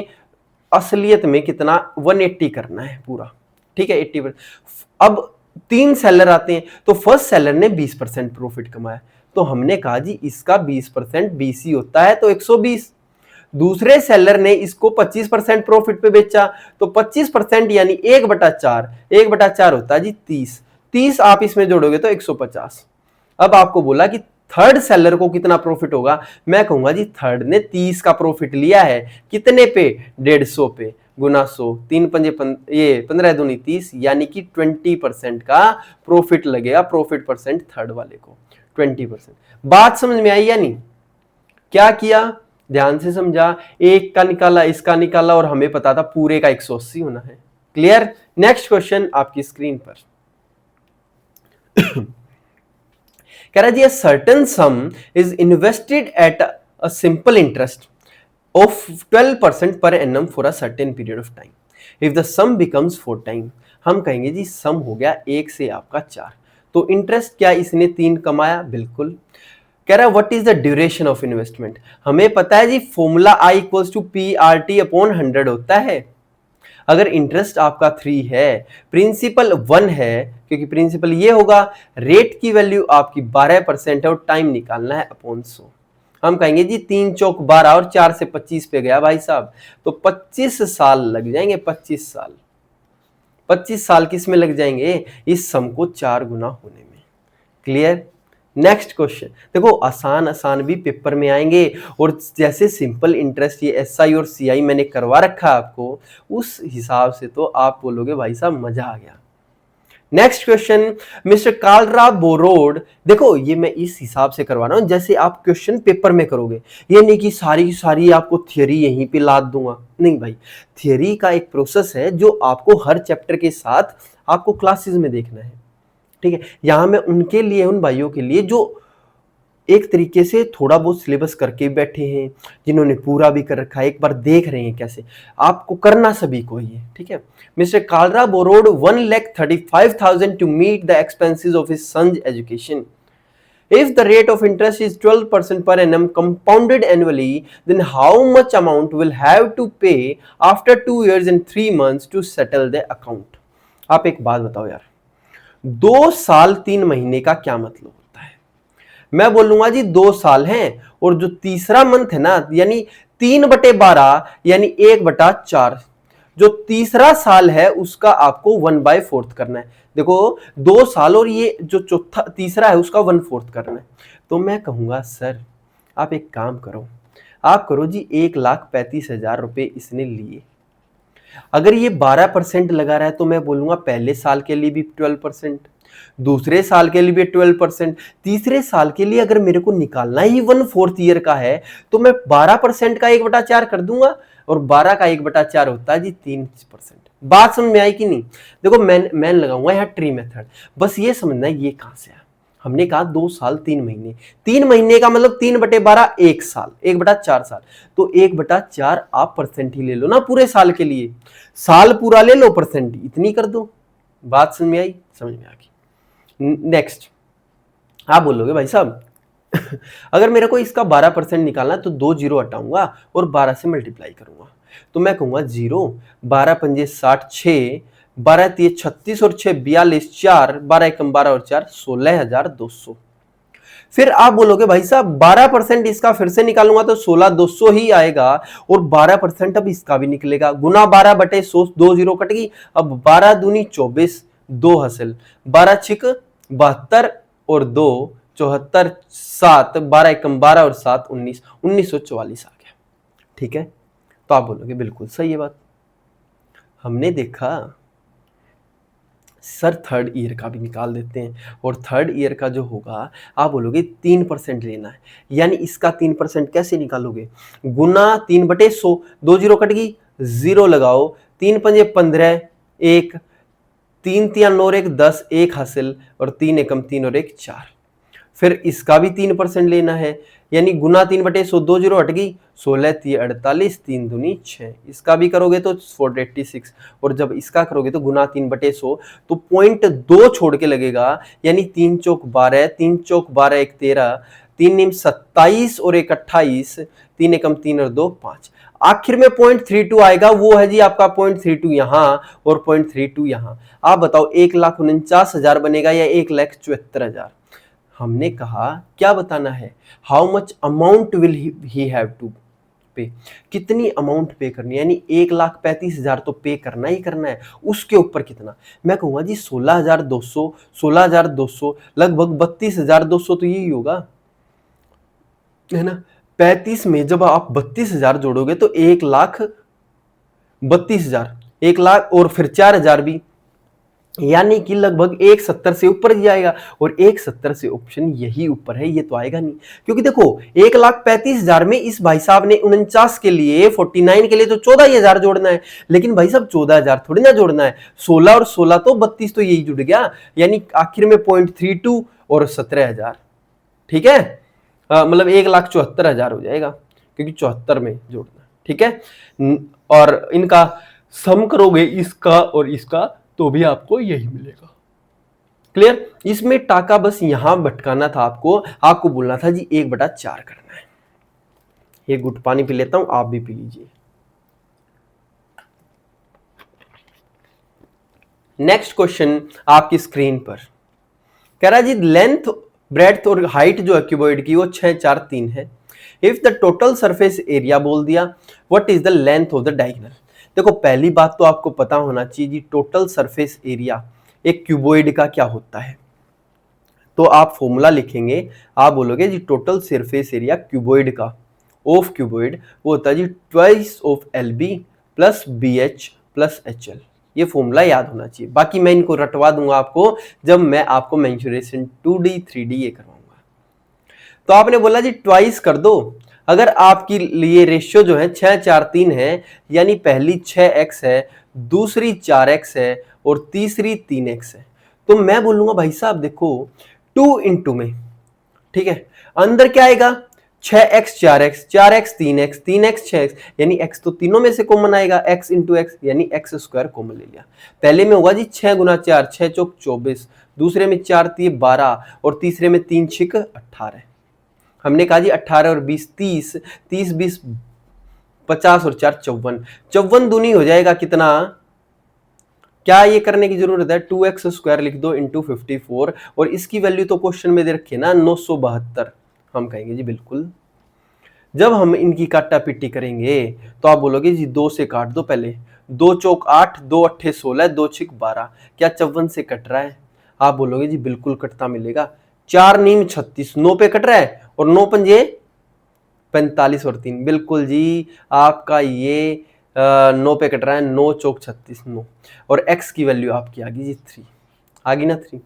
असलियत में कितना 180 करना है पूरा, ठीक है 80%। अब 3 सेलर आते हैं, तो फर्स्ट सेलर ने 20% प्रॉफिट कमाया, तो हमने कहा जी इसका 20% बीसी होता है तो 120। दूसरे सेलर ने इसको 25% प्रॉफिट पे बेचा, तो 25% यानी 1/4, 1/4 होता है जी 30, 30 आप इसमें जोड़ोगे तो 150। अब आपको बोला कि थर्ड सेलर को कितना प्रॉफिट होगा, मैं कहूंगा जी थर्ड ने 30 का प्रॉफिट लिया है, कितने पे, 150 पे, गुना 100, 3 पंजे ये 15 दूनी 30, यानी कि 20% का प्रॉफिट लगेगा, प्रॉफिट परसेंट थर्ड वाले को 20%। बात समझ में आई या नहीं? क्या किया, ध्यान से समझा, एक का निकाला इसका निकाला और हमें पता था पूरे का 180 होना है। क्लियर। नेक्स्ट क्वेश्चन आपकी स्क्रीन पर कह रहा जी certain sum is invested at a simple interest of 12% per annum for a certain period of time, if the sum becomes 4 time, हम कहेंगे जी सम हो गया 1 से आपका 4, तो इंटरेस्ट क्या इसने 3 कमाया, बिल्कुल। कह रहा है what is the duration of investment, हमें पता है जी formula I equals to PRT upon 100 होता है। अगर इंटरेस्ट आपका 3 है, प्रिंसिपल 1 है, क्योंकि प्रिंसिपल ये होगा, रेट की वैल्यू आपकी 12% है और टाइम निकालना है अपॉन 100। हम कहेंगे जी 3 चौक 12 और 4 से 25 पे गया भाई साहब, तो 25 साल लग जाएंगे, 25 साल, 25 साल किस में लग जाएंगे, इस सम को 4 गुना होने में। क्लियर। नेक्स्ट क्वेश्चन देखो, आसान आसान भी पेपर में आएंगे, और जैसे सिंपल इंटरेस्ट ये एसआई और सीआई मैंने करवा रखा है आपको, उस हिसाब से तो आप बोलोगे भाई साहब मजा आ गया। Next question, mister Kalra borrowed, देखो ये मैं इस हिसाब से करवा रहा हूं जैसे आप क्वेश्चन पेपर में करोगे, ये नहीं कि सारी सारी आपको थियरी यहीं पे लाद दूंगा, नहीं भाई, थियरी का एक प्रोसेस है जो आपको हर चैप्टर के साथ आपको क्लासेस में देखना है, ठीक है। यहां मैं उनके लिए, उन भाइयों के लिए जो एक तरीके से थोड़ा बहुत सिलेबस करके बैठे हैं, जिन्होंने पूरा भी कर रखा है, एक बार देख रहे हैं कैसे आपको करना, सभी को ही है, ठीक है। Mister Kalra borrowed 1,35,000 to meet the expenses of his son's education, if the rate of interest is 12% per annum compounded annually, then how much amount will have to pay after 2 years and 3 months to settle the account। आप एक बात बताओ यार, 2 साल 3 महीने का क्या मतलब होता है? मैं बोलूंगा जी 2 साल हैं, और जो तीसरा मंथ है ना, यानी 3/12 यानी 1/4, जो तीसरा साल है उसका आपको 1/4 करना है। देखो 2 साल और ये जो चौथा तीसरा है उसका 1/4 करना है। तो मैं कहूंगा सर आप एक काम करो, आप करो जी 1,35,000 रुपए इसने लिए। अगर ये 12% लगा रहा है तो मैं बोलूंगा पहले साल के लिए भी 12%, दूसरे साल के लिए भी 12%, तीसरे साल के लिए अगर मेरे को निकालना ही 1/4 ईयर का है तो मैं 12% का 1/4 कर दूंगा, और 12 का 1/4 होता है जी 3%। बात समझ में आई कि नहीं? देखो मैं लगाऊंगा यहाँ ट्री मेथड, बस ये समझना है ये कहां से आया। हमने कहा 2 साल 3 महीने, 3 महीने का मतलब 3/12 1 साल, 1/4 साल, तो 1/4 आप परसेंट ही ले लो ना पूरे साल के लिए, साल पूरा ले लो परसेंट इतनी कर दो। बात समझ में आई? समझ में आ गई। नेक्स्ट आप बोलोगे भाई साहब अगर मेरे को इसका 12% निकालना है तो 2 जीरो हटाऊंगा और 12 से मल्टीप्लाई करूंगा, तो मैं कहूंगा 0, 12 पंजे 60, 6, 12 तिये 36 और 6 42, 4, 12 एकम 12 और 4 16,200। फिर आप बोलोगे भाई साहब 12% इसका फिर से निकालूंगा तो 16,200 ही आएगा, और 12% अब इसका भी निकलेगा, गुना 12/100, 2 जीरो कट गई, अब 12 दूनी 24, 2 हासिल, 12 छिक 72 और 2 74, 7, 12 एकम 12 और 7 19, 1944 आ गया। ठीक है, तो आप बोलोगे बिल्कुल सही है बात। हमने देखा सर थर्ड ईयर का भी निकाल देते हैं, और थर्ड ईयर का जो होगा आप बोलोगे 3% लेना है, यानी इसका 3% कैसे निकालोगे? गुना 3/100, 2 जीरो कट गई, 0 लगाओ, 3 पंजे 15, 1, 3 तिया 9 और 1 10, 1 हासिल, और 3 एकम 3 और 1 4। फिर इसका भी 3% लेना है, यानी गुना 3/100, 2 जीरो हट गई, 16 तिये 48, 3 दूनी 6, इसका भी करोगे तो 486, और जब इसका करोगे तो गुना 3/100 तो 0.2 छोड़ के लगेगा, यानी 3 चौक 12, 3 चौक 12 1 13, 3 नीम 27 और 1 28, 3 एकम 3 और 2 5, आखिर में 0.32 आएगा, वो है जी आपका 0.32 यहां और 0.32 यहां। आप बताओ 1,49,000 बनेगा या 1,74,000? हमने कहा क्या बताना है, how much amount will he have to pay, कितनी अमाउंट पे करनी है, यानी 1,35,000 तो पे करना ही करना है, उसके ऊपर कितना? मैं कहूंगा जी 16,200, 16,200 लगभग 32,200 तो यही होगा, है ना। 35 में जब आप 32,000 जोड़ोगे तो 1,32,000, 1,00,000 और फिर 4,000 भी, यानी कि लगभग 170 से ऊपर जाएगा, और 170 से ऑप्शन यही ऊपर है, ये तो आएगा नहीं, क्योंकि देखो 1,35,000 में इस भाई साहब ने 49 के लिए 49 के लिए तो 14,000 जोड़ना है, लेकिन भाई साहब 14,000 थोड़ी ना जोड़ना है, 16 और 16 तो 32 तो यही जुड़ गया, यानी आखिर में 0.32 और 17,000। ठीक है, मतलब 1,74,000 हो जाएगा, क्योंकि 74 में जोड़ना। ठीक है, और इनका सम करोगे इसका और इसका तो भी आपको यही मिलेगा। क्लियर? इसमें टाका बस यहां भटकाना था आपको बोलना था जी 1/4 करना है। ये गुट पानी पी लेता हूं, आप भी पी लीजिए। नेक्स्ट क्वेश्चन आपकी स्क्रीन पर कह रहा है जी लेंथ ब्रेड्थ और हाइट जो है क्यूबॉइड की वो 6 4 3 है। If the total surface area बोल दिया, what is the length of the diagonal. देखो पहली बात तो आपको पता होना चाहिए जी टोटल सरफेस एरिया एक क्यूबॉइड का क्या होता है, तो आप फॉर्मूला लिखेंगे, आप बोलोगे जी टोटल सरफेस एरिया क्यूबॉइड का ऑफ क्यूबॉइड वो होता है जी twice of L B plus B H plus H L. ये फॉर्मूला याद होना चाहिए, बाकी मैं इनको रटवा दूंगा आपको जब मैं आपको मेंसुरेशन 2D 3D ये करवाऊंगा। तो आपने बोला जी ट्वाइस कर दो, अगर आपकी लिए रेशियो जो है 6 4 3 है, यानी पहली 6x है, दूसरी 4x है और तीसरी 3x है, तो मैं बोलूंगा भाई साहब देखो 2 इंटू में, ठीक है, अंदर क्या आएगा 6x 4x 4x 3x 3x 6x, यानी x तो तीनों में से कॉमन आएगा, x इंटू एक्स यानी x स्क्वायर कॉमन ले लिया। पहले में होगा जी 6 गुना 4 6 चौक 24, दूसरे में 4 तिये 12 और तीसरे में 3 छिक 18। हमने कहा जी 18 और 20 30, 30 20 50 और 4 54, 54 दूनी हो जाएगा कितना, क्या ये करने की जरूरत है, 2x² लिख दो इंटू 54, और इसकी वैल्यू तो क्वेश्चन में दे रखी है ना 972। हम कहेंगे जी बिल्कुल। जब हम इनकी काटा पिट्टी करेंगे तो आप बोलोगे जी 2 से काट दो पहले, 2 चौक 8, 2 अट्ठे 16, 2 छिक 12, क्या 54 से कट रहा है? आप बोलोगे जी बिल्कुल कटता मिलेगा, 4 नीम 36, 9 पे कट रहा है, और 9 पंजे 45 और 3, बिल्कुल जी आपका ये 9 पे कट रहा है, 9 चौक 36, 9, और x की वैल्यू आपकी आ गई जी 3, आ गई ना 3।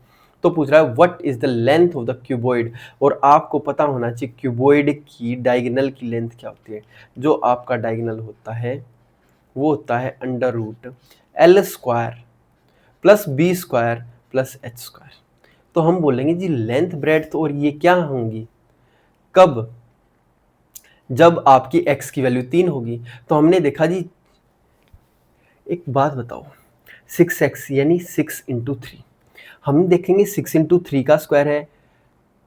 तो पूछ रहा है what is the length of the cuboid, और आपको पता होना चाहिए क्यूबॉइड की डायगोनल की लेंथ क्या होती है। जो आपका डायगोनल होता है वो होता है √L² plus B² plus H²। तो हम बोलेंगे जी लेंथ ब्रेड्थ और ये क्या होंगी कब, जब आपकी x की वैल्यू 3 होगी। तो हमने देखा जी, एक बात बताओ, 6x यानी 6 इंटू 3, हम देखेंगे 6 इंटू 3 का स्क्वायर है,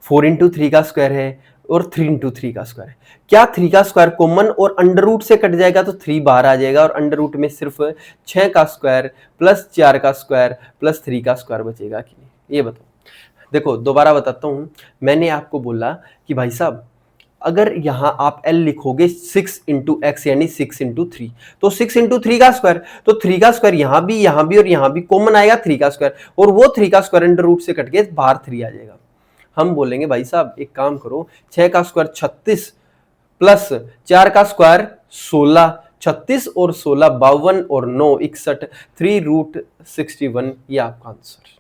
4 इंटू 3 का स्क्वायर है, और 3 इंटू 3 का स्क्वायर है। क्या 3 का स्क्वायर कॉमन और अंडर रूट से कट जाएगा तो 3 बाहर आ जाएगा, और अंडर रूट में सिर्फ 6 का स्क्वायर प्लस 4 का स्क्वायर प्लस 3 का स्क्वायर बचेगा कि नहीं, ये बताओ। देखो दोबारा बताता हूं, मैंने आपको बोला कि भाई साहब अगर यहां आप L लिखोगे 6 इंटू एक्स यानी 6 इंटू 3, तो 6 इंटू 3 का स्क्वायर, तो 3 का स्क्वायर यहां भी और यहां भी कॉमन आएगा 3 का स्क्वायर, और वो 3 का स्क्वायर अंडर रूट से कट के बाहर 3 आ जाएगा। हम बोलेंगे भाई साहब एक काम करो, 6 का स्क्वायर 36 प्लस 4 का स्क्वायर 16, 36 और 16 52 और 9 61, 3√61, ये आपका आंसर।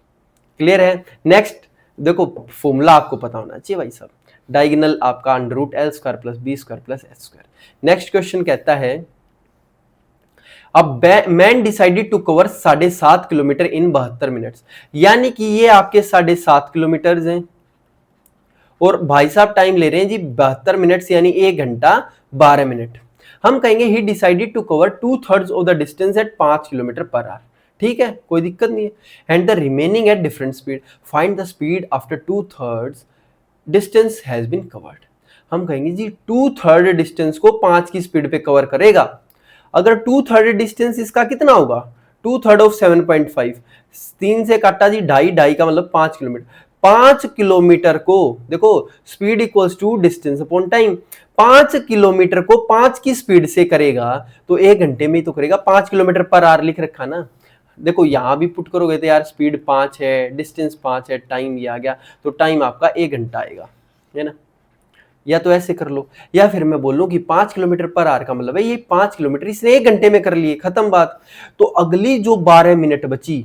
क्लियर है? नेक्स्ट देखो, फॉर्मूला आपको पता होना चाहिए भाई साहब, डायगोनल आपका √L² plus B² plus H²। Next question कहता है अब man decided to cover 7.5 kilometre in 72 minutes, यानी कि ये आपके 7.5 किलोमीटर हैं, और भाई साहब टाइम ले रहे हैं जी 72 मिनट्स यानी 1 घंटा 12 मिनट। हम कहेंगे he decided to cover 2/3 of the distance at 5 kilometre per hour. ठीक है, कोई दिक्कत नहीं है। And the remaining at different speed, find the speed after 2/3 distance has been covered. हम कहेंगे जी 2/3 डिस्टेंस को 5 की स्पीड पे कवर करेगा। अगर 2/3 डिस्टेंस इसका कितना होगा, 2/3 ऑफ 7.5, 3 से काटा जी 2.5 का मतलब 5 किलोमीटर। 5 किलोमीटर को देखो, speed equals to distance upon time, 5 kilometre को 5 की स्पीड से करेगा तो 1 घंटे में ही तो करेगा। 5 किलोमीटर पर आवर लिख रखा ना, देखो यहां भी पुट करोगे तो यार स्पीड 5 है, डिस्टेंस 5 है, टाइम ये आ गया, तो टाइम आपका 1 घंटा आएगा, है ना। या तो ऐसे कर लो, या फिर मैं बोल लूं कि 5 किलोमीटर पर आवर का मतलब है ये 5 किलोमीटर इसने 1 घंटे में कर लिए, खत्म बात। तो अगली जो 12 मिनट बची,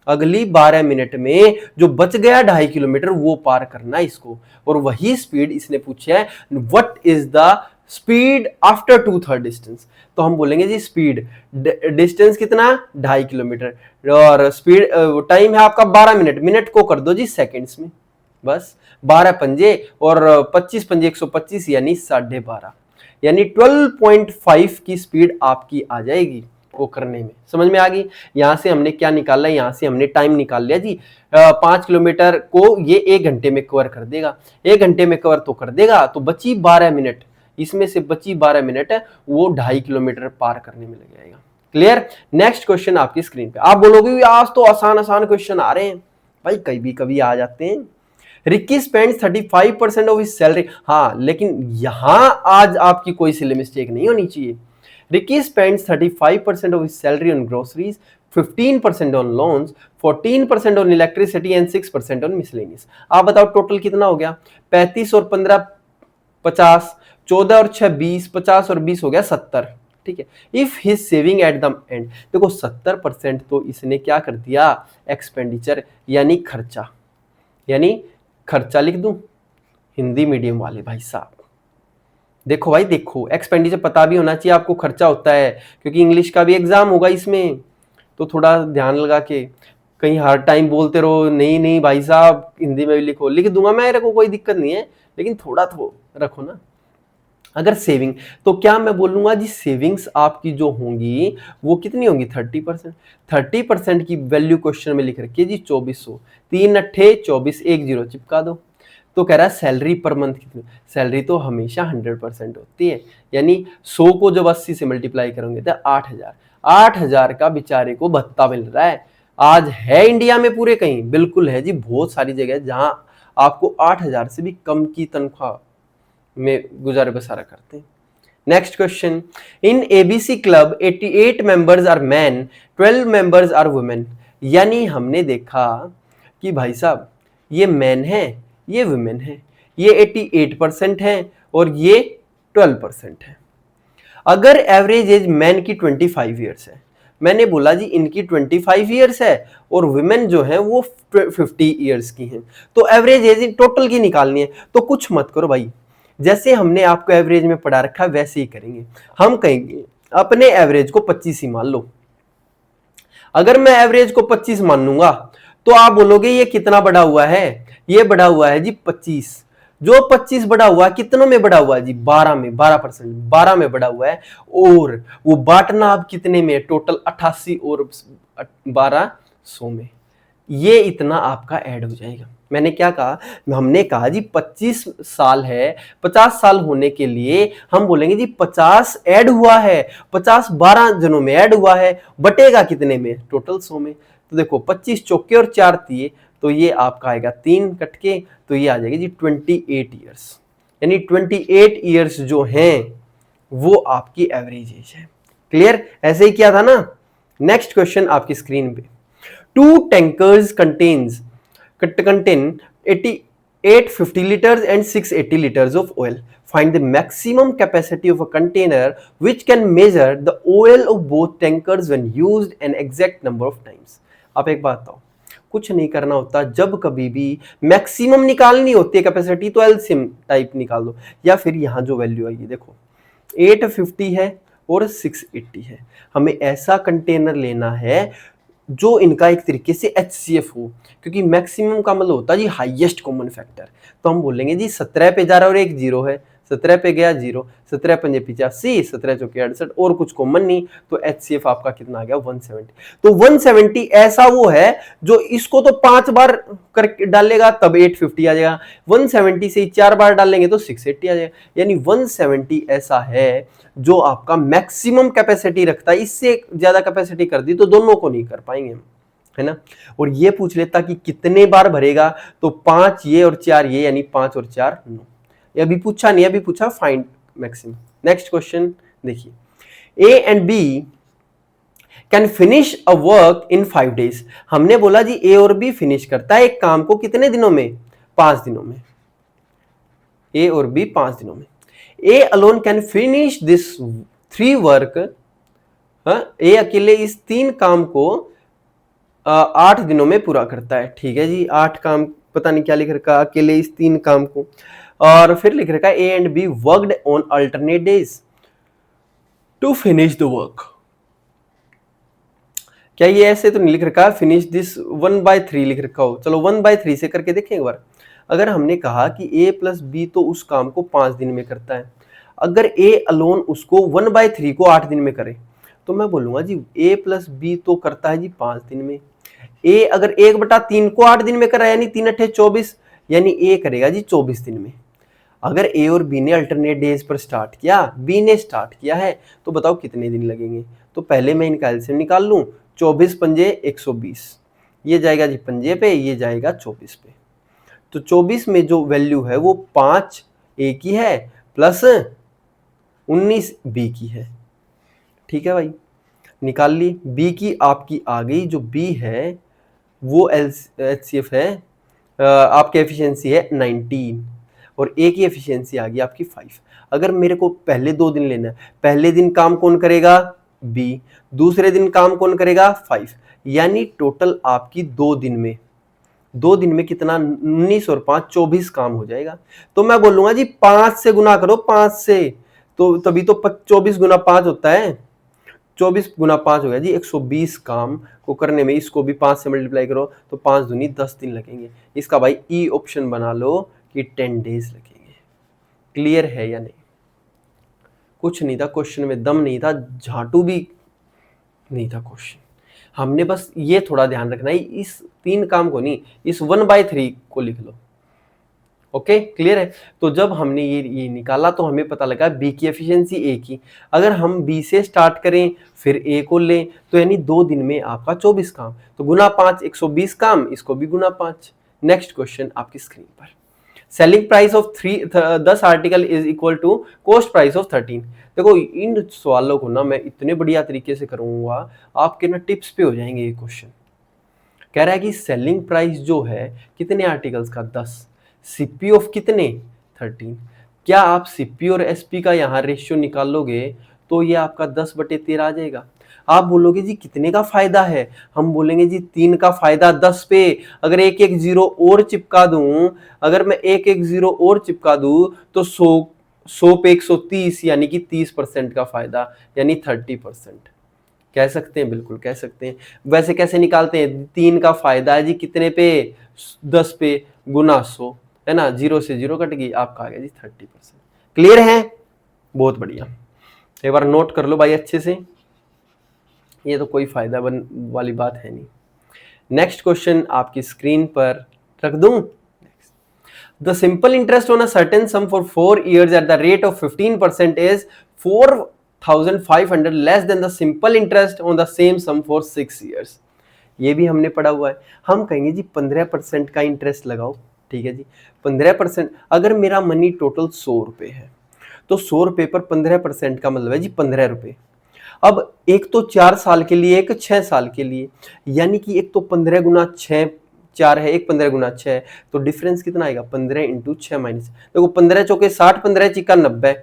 अगली 12 मिनट में जो बच गया 2.5 किलोमीटर वो पार करना इसको, और वही स्पीड इसने पूछा है what is the speed after 2/3 distance. तो हम बोलेंगे जी स्पीड, डिस्टेंस कितना 2.5 किलोमीटर, और स्पीड टाइम है आपका 12 मिनट, मिनट को कर दो जी सेकेंड्स में, बस 12 पंजे और 25 पंजे 125 यानी 12.5, यानी 12.5 की स्पीड आपकी आ जाएगी वो करने में। समझ में आ गई? यहां से हमने क्या निकाला, यहां से हमने टाइम निकाल लिया जी। 5 किलोमीटर को ये 1 घंटे में कवर कर देगा, 1 घंटे में कवर तो कर देगा, तो बची 12 मिनट, इसमें से बची 12 मिनट है वो 2.5 किलोमीटर पार करने में लग जाएगा। क्लियर? नेक्स्ट क्वेश्चन आपकी स्क्रीन पे। आप बोलोगे आज तो आसान आसान क्वेश्चन आ रहे हैं, भाई कभी कभी आ जाते हैं। Ricky spends 35% of his salary, हाँ लेकिन यहां आज आपकी कोई सिली मिस्टेक नहीं होनी चाहिए। Ricky spends 35% of his salary on groceries, 15% on loans, 14% on electricity and 6% on miscellaneous। आप बताओ टोटल कितना हो गया? 35 और 15 50, 14 और 6 20, 50 और 20 हो गया 70। ठीक है, if his saving at the end, देखो 70% तो इसने क्या कर दिया, एक्सपेंडिचर यानी खर्चा, यानी खर्चा लिख दूं हिंदी मीडियम वाले भाई साहब। देखो भाई देखो, एक्सपेंडिचर पता भी होना चाहिए आपको, खर्चा होता है, क्योंकि इंग्लिश का भी एग्जाम होगा इसमें, तो थोड़ा ध्यान लगा के, कहीं हर टाइम बोलते रहो नहीं नहीं भाई साहब हिंदी में भी लिखो, लिख दूंगा मैं, मेरे को कोई दिक्कत नहीं है, लेकिन थोड़ा तो रखो ना। अगर सेविंग, तो क्या मैं बोलूंगा जी सेविंग्स आपकी जो होंगी वो कितनी होंगी 30%। 30% की वैल्यू क्वेश्चन में लिख रखी है जी 2400, 3 अट्ठे 24, 1 0 चिपका दो। तो कह रहा है सैलरी पर मंथ कितनी, सैलरी तो हमेशा 100% होती है, यानी 100 को जब 80 से मल्टीप्लाई करोगे तो 8,000, 8,000 का बेचारे को भत्ता मिल रहा है। आज है इंडिया में पूरे कहीं? बिल्कुल है जी, बहुत सारी जगह जहां आपको 8,000 से भी कम की तनख्वाह में गुजारा बसारा करते हैं। Next question, in ABC club 88 members are man, 12 members are women. यानी हमने देखा कि भाई साहब ये मैन है, ये वुमेन है, ये 88% है और ये 12% है। अगर एवरेज एज मैन की 25 ईयर्स है, मैंने बोला जी इनकी 25 ईयर्स है और वुमेन जो है वो 50 ईयर्स की हैं, तो एवरेज एज टोटल की निकालनी है। तो कुछ मत करो भाई, जैसे हमने आपको एवरेज में पढ़ा रखा वैसे ही करेंगे। हम कहेंगे अपने एवरेज को 25 ही मान लो। अगर मैं एवरेज को 25 मान लूंगा तो आप बोलोगे ये कितना बढ़ा हुआ है? ये बढ़ा हुआ है जी 25। जो 25 बढ़ा हुआ है कितनों में बढ़ा हुआ है जी? 12 में, 12%, 12 में बढ़ा हुआ है। और वो बांटना अब कितने में? टोटल 88 और 1200 में। ये इतना आपका ऐड हो जाएगा। मैंने क्या कहा? हमने कहा जी 25 साल है, 50 साल होने के लिए हम बोलेंगे जी 50 ऐड हुआ है, 50 12 जनों में ऐड हुआ है, बटेगा कितने में? टोटल 100 में। तो देखो 25 चौके और 4 दिए, तो ये आपका आएगा 3 कट के, तो ये आ जाएगी जी 28 ईयर्स। यानी 28 ईयर्स जो हैं वो आपकी एवरेज एज है। क्लियर? ऐसे ही किया था ना। नेक्स्ट क्वेश्चन आपकी स्क्रीन पे, 2 tankers contain 850 liters and 680 liters of oil. Find the maximum capacity of a container which can measure the oil of both tankers when used an exact number of times. आप एक बात बताओ, कुछ नहीं करना होता, जब कभी भी मैक्सिमम निकालनी होती है कैपेसिटी तो एलसीएम टाइप निकाल दो, या फिर यहां जो वैल्यू आएगी देखो 850 है और 680 है। हमें ऐसा कंटेनर लेना है जो इनका एक तरीके से HCF हो, क्योंकि मैक्सिमम का मतलब होता है जी हाईएस्ट कॉमन फैक्टर। तो हम बोलेंगे जी 17 पे जा रहा है और एक जीरो है, 17 पे गया जीरो, 17 पंजे 85, 17 चौके 68 और कुछ कॉमन नहीं, तो HCF आपका कितना आ गया? 170। तो 170 ऐसा वो है जो इसको तो 5 बार कर डालेगा तब 850 आ जाएगा, 170 से 4 बार डालेंगे तो 680 आ जाएगा। यानी 170 ऐसा है जो आपका मैक्सिमम कैपेसिटी रखता है। इससे ज्यादा कैपेसिटी कर दी तो दोनों को नहीं कर पाएंगे हम, है ना। और ये पूछ लेता कि कितने बार भरेगा, तो 5 ये और 4 ये, यानी 5 और 4 9। ये अभी पूछा नहीं, अभी पूछा फाइंड मैक्सिमम। नेक्स्ट क्वेश्चन देखिए, A and B can finish a work in 5 days। हमने बोला जी ए और बी फिनिश करता है एक काम को कितने दिनों में? 5 दिनों में। ए और बी 5 दिनों में। A alone can finish this 3 work. A अकेले इस 3 काम को 8 दिनों में पूरा करता है। ठीक है जी, 8 काम, पता नहीं क्या लिख रखा, अकेले इस 3 काम को। और फिर लिख रखा है A and B worked on alternate days to finish the work. क्या ये ऐसे तो नहीं लिख रखा फिनिश दिस 1/3 लिख रखा हो? चलो 1/3 से करके देखें एक बार। अगर हमने कहा कि ए प्लस बी तो उस काम को 5 दिन में करता है, अगर ए अलोन उसको 1/3 को 8 दिन में करे, तो मैं बोलूंगा जी ए प्लस बी तो करता है जी 5 दिन में। ए अगर 1/3 को 8 दिन में करा, यानी 3 8 24, यानी ए करेगा जी 24 दिन में। अगर ए और बी ने अल्टरनेट डेज पर स्टार्ट किया, बी ने स्टार्ट किया है, तो बताओ कितने दिन लगेंगे? तो पहले मैं इनका एलसीएम निकाल लूं, 24 पंजे 120, ये जाएगा जी पंजे पे, ये जाएगा 24 पे। तो 24 में जो वैल्यू है वो 5 ए की है प्लस 19 बी की है। ठीक है भाई, निकाल ली। बी की आपकी आ गई, जो बी है वो HCF है, आपकी एफिशिएंसी है 19 और ए की एफिशिएंसी आ गई आपकी 5। अगर मेरे को पहले 2 दिन लेना है, पहले दिन काम कौन करेगा? बी। दूसरे दिन काम कौन करेगा? 5। यानी टोटल आपकी 2 दिन में कितना? 19 और 5 24 काम हो जाएगा। तो मैं बोलूंगा जी 5 से गुना करो, 5 से, तो तभी तो 24 गुना 5 होता है। 24 गुना 5 हो गया जी 120 काम को करने में। इसको भी 5 से मल्टीप्लाई करो तो 5 दूनी 10 दिन लगेंगे। इसका भाई ई ऑप्शन बना लो कि 10 डेज लगेंगे। क्लियर है या नहीं? कुछ नहीं था क्वेश्चन में, दम नहीं था, झाटू भी नहीं था क्वेश्चन। हमने बस ये थोड़ा ध्यान रखना है, इस 3 काम को नहीं, इस 1/3 को लिख लो। ओके क्लियर है। तो जब हमने ये निकाला तो हमें पता लगा बी की एफिशिएंसी ए की। अगर हम बी से स्टार्ट करें फिर ए को लें तो यानी 2 दिन में आपका 24 काम, तो गुना 5 120 काम, इसको भी गुना 5। नेक्स्ट क्वेश्चन आपकी स्क्रीन पर, selling price of 10 article is equal to cost price of 13। देखो इन सवालों को ना मैं इतने बढ़िया तरीके से करूंगा, आपके ना टिप्स पे हो जाएंगे ये क्वेश्चन। कह रहा है कि सेलिंग प्राइस जो है कितने आर्टिकल्स का 10, सीपी ऑफ कितने 13। क्या आप सीपी और एसपी का यहाँ रेशियो निकालोगे तो ये आपका 10/13 आ जाएगा। आप बोलोगे जी कितने का फायदा है, हम बोलेंगे जी 3 का फायदा 10 पे। अगर एक एक जीरो और चिपका दूं, अगर मैं एक एक जीरो और चिपका दूं तो 100 पे 130 यानी कि 30% का फायदा, यानी 30%। कह सकते हैं, बिल्कुल कह सकते हैं। वैसे कैसे निकालते हैं, 3 का फायदा है जी कितने पे 10 पे गुना 100, है ना, 0 से 0 कट गई, आपका आ गया जी 30%। क्लियर है, बहुत बढ़िया। एक बार नोट कर लो भाई अच्छे से, ये तो कोई फायदा वाली बात है नहीं। नेक्स्ट क्वेश्चन आपकी स्क्रीन पर रख दूं। The simple interest on a certain sum for 4 years at the rate of 15% is 4,500 less than the simple interest on the same sum for 6 years। ये भी हमने पढ़ा हुआ है। हम कहेंगे जी 15% का इंटरेस्ट लगाओ, ठीक है जी। 15%, अगर मेरा मनी टोटल 100 रुपए है तो 100 रुपए पर 15% का मतलब है जी 15 रुपए। अब एक तो 4 साल के लिए, एक 6 साल के लिए, यानी कि एक तो 15 गुना 6 4 है, एक 15 गुना 6, तो डिफरेंस कितना आएगा 15 इंटू 6 माइनस, देखो 15 चौके 60, 15 चिक्का 90,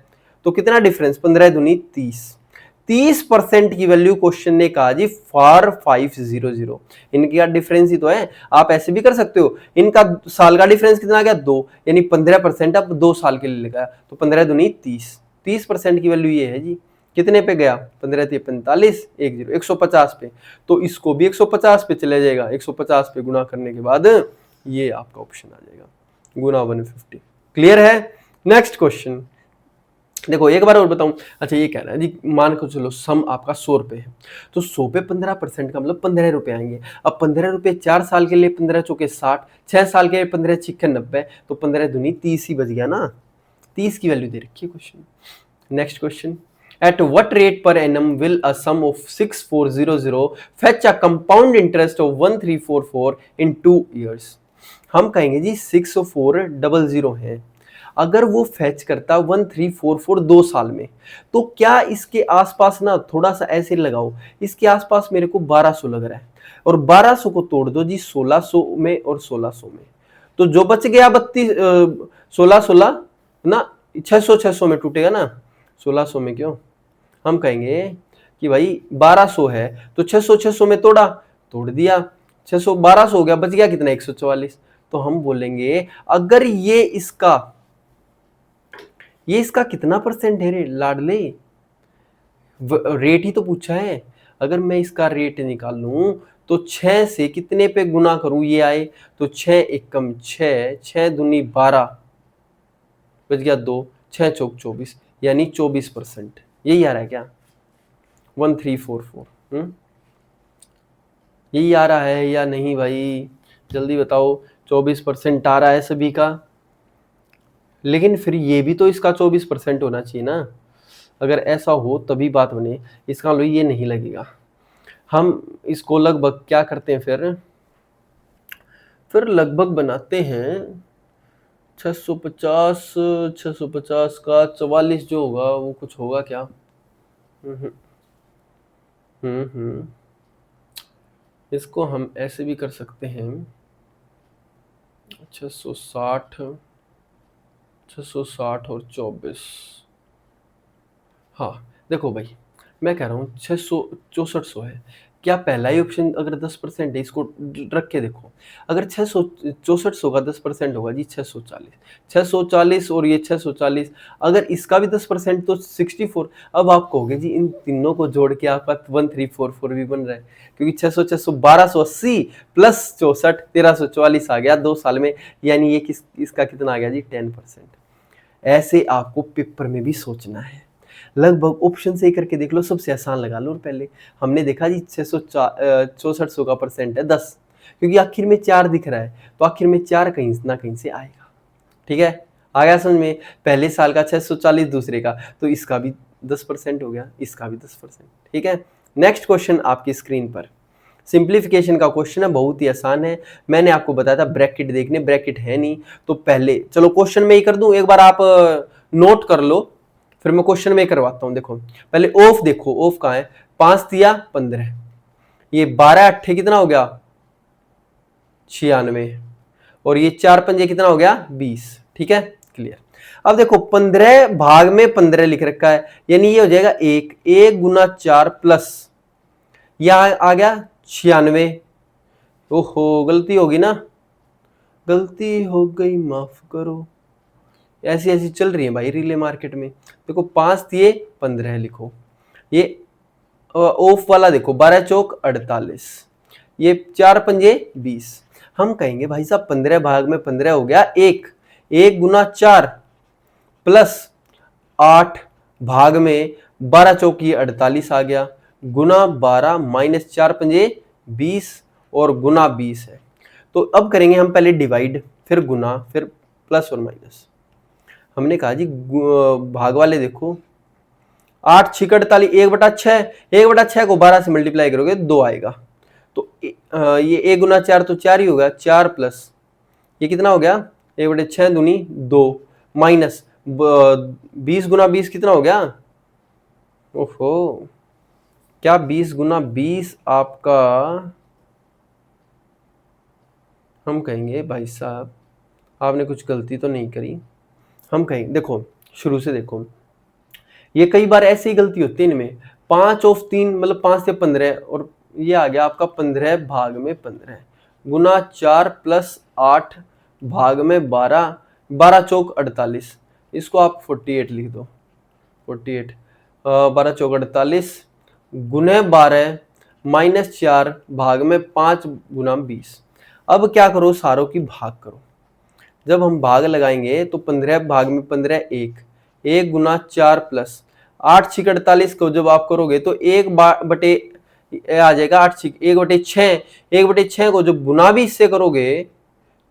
तो कितना डिफरेंस 15 दूनी 30। 30% की वैल्यू क्वेश्चन ने कहा जी फॉर 500। इनकी का डिफरेंस ही तो है। आप ऐसे भी कर सकते हो, इनका साल का डिफरेंस कितना आ गया 2, यानी 15% अब 2 साल के लिए लगाया, तो 15 दूनी 30। 30% की वैल्यू ये है जी, कितने पे गया 15 × 45, 150 पे, तो इसको भी 150 पे चले जाएगा। 150 पे गुना करने के बाद ये आपका ऑप्शन आ जाएगा गुना 150। क्लियर है। नेक्स्ट क्वेश्चन देखो एक बार और बताऊं। अच्छा ये कह रहा है जी, मान के चलो सम आपका 100 रुपए है, तो 100 पे 15% का मतलब 15 रुपए आएंगे। अब 15 रुपए 4 साल के लिए 15 चौके 60, 6 साल के लिए 15 छिक्के 90, तो 15 दूनी 30 ही बच गया ना। 30 की वैल्यू दे रखी है question. Next question, at what rate per annum will a sum of 6400 fetch a compound interest of 1344 in 2 years। हम कहेंगे जी 6400 है, अगर वो फैच करता 1344 2 साल में, तो क्या इसके आसपास ना थोड़ा सा ऐसे लगाओ, इसके आसपास मेरे को 1200 लग रहा है, और 1200 को तोड़ दो जी 1600 में और 1600 में, तो जो बच गया 16 ना 600 में टूटेगा ना, 1600 में क्यों। हम कहेंगे कि भाई 1200 है तो 600 में तोड़ दिया, 600 1200 हो गया, बच गया कितना 144। तो हम बोलेंगे अगर ये इसका कितना परसेंट है रे लाडले, रेट ही तो पूछा है। अगर मैं इसका रेट निकाल लूं तो 6 से कितने पे गुना करूं ये आए, तो 6 एकम 6, 6 दूनी 12, बच गया 2, 6 चौक 24, यानी 24%। यही आ रहा है क्या 1344। यही आ रहा है या नहीं भाई, जल्दी बताओ। 24% आ रहा है सभी का, लेकिन फिर ये भी तो इसका 24% होना चाहिए ना। अगर ऐसा हो तभी बात बने, इसका मतलब ये नहीं लगेगा। हम इसको लगभग क्या करते हैं, फिर लगभग बनाते हैं 650 का 44 जो होगा वो कुछ होगा क्या। इसको हम ऐसे भी कर सकते हैं 660 और 24। हाँ देखो भाई, मैं कह रहा हूँ 664 है, क्या पहला ही ऑप्शन अगर 10% है, इसको रख के देखो, अगर 664 का 10% होगा जी 640 और ये 640, अगर इसका भी 10% तो 64। अब आप कहोगे जी इन तीनों को जोड़ के आपका 1344 भी बन रहा है, क्योंकि 600 1280 प्लस 64 1344 आ गया 2 साल में, यानी ये इसका कितना आ गया जी 10%। ऐसे आपको पेपर में भी सोचना है, लगभग ऑप्शन से ही करके देख लो, सबसे आसान लगा लो। और पहले हमने देखा जी 664 का परसेंट है 10, क्योंकि आखिर में 4 दिख रहा है, तो आखिर में 4 कहीं ना कहीं से आएगा। ठीक है, आ गया समझ में। पहले साल का 640 दूसरे का, तो इसका भी 10% हो गया, इसका भी 10%। ठीक है, नेक्स्ट क्वेश्चन आपकी स्क्रीन पर सिंप्लीफिकेशन का क्वेश्चन है, बहुत ही आसान है। मैंने आपको बताया था ब्रैकेट देखने, ब्रैकेट है नहीं, तो पहले चलो क्वेश्चन में ही कर दूं, एक बार आप नोट कर लो, फिर मैं क्वेश्चन में ही करवाता हूं। देखो पहले ऑफ देखो, ऑफ कहाँ है, 5 दिया 15, ये 12 अट्ठे कितना हो गया 96, और ये 4 पंजे कितना हो गया 20। ठीक है, क्लियर। अब देखो 15 भाग में 15 लिख रखा है, यानी ये हो जाएगा 1 गुना 4 प्लस यहां आ गया 96। ओहो गलती होगी ना, गलती हो गई माफ करो। ऐसी ऐसी चल रही है भाई रिले मार्केट में। देखो 5 दिए 15 लिखो, ये ऑफ वाला देखो 12 चौक 48, ये 4 पंजे 20। हम कहेंगे भाई साहब 15 भाग में 15 हो गया 1 गुना 4 प्लस 8 भाग में 12 चौक ये 48 आ गया, गुना 12 माइनस 4 पंजे 20 और गुना 20 है। तो अब करेंगे हम पहले डिवाइड, फिर गुना, फिर प्लस और माइनस। हमने कहा जी भाग वाले देखो 8 6 48, 1/6, 1/6 को 12 से मल्टीप्लाई करोगे 2 आएगा, तो ये 1 गुना 4 तो 4 ही होगा, 4 प्लस ये कितना हो गया 1/6 दूनी 2 माइनस 20 गुना 20 कितना हो गया, ओहो क्या 20 गुना 20 आपका, हम कहेंगे भाई साहब आपने कुछ गलती तो नहीं करी। हम कहेंगे देखो शुरू से देखो, ये कई बार ऐसी ही गलती होती है इनमें, 5 ऑफ 3 मतलब 5 से 15, और ये आ गया आपका 15 भाग में 15 गुना 4 प्लस 8 भाग में 12, 12 चौक 48, इसको आप 48 लिख दो, 48 12 चौक 48 गुने 12 माइनस 4 भाग में 5 गुना 20। अब क्या करो सारों की भाग करो, जब हम भाग लगाएंगे तो 15 भाग में 15 1 गुना 4 प्लस 8 6 48 को जब आप करोगे तो 1 बटे आ जाएगा 8 6 1/6, 1/6 को जब गुना भी इससे करोगे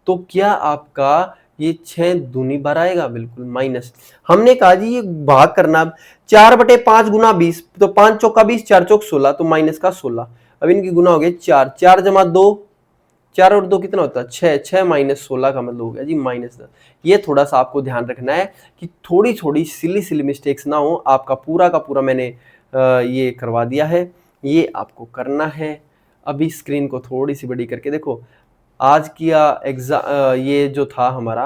तो क्या आपका ये 6 दूनी बार आएगा, बिल्कुल माइनस। हमने कहा जी ये भाग करना 4/5 गुना 20, तो 5 चौका 20 4 चौक 16, तो माइनस का 16। अब इनकी गुना हो गए 4 4 जमा 2, 4 और 2 कितना होता है 6, 6 माइनस 16 का मतलब हो गया जी -10। ये थोड़ा सा आपको ध्यान रखना है कि थोड़ी थोड़ी सिली मिस्टेक्स ना हो। आपका पूरा का पूरा मैंने ये करवा दिया है, ये आपको करना है। अभी स्क्रीन को थोड़ी सी बड़ी करके देखो, आज की एग्जाम ये जो था हमारा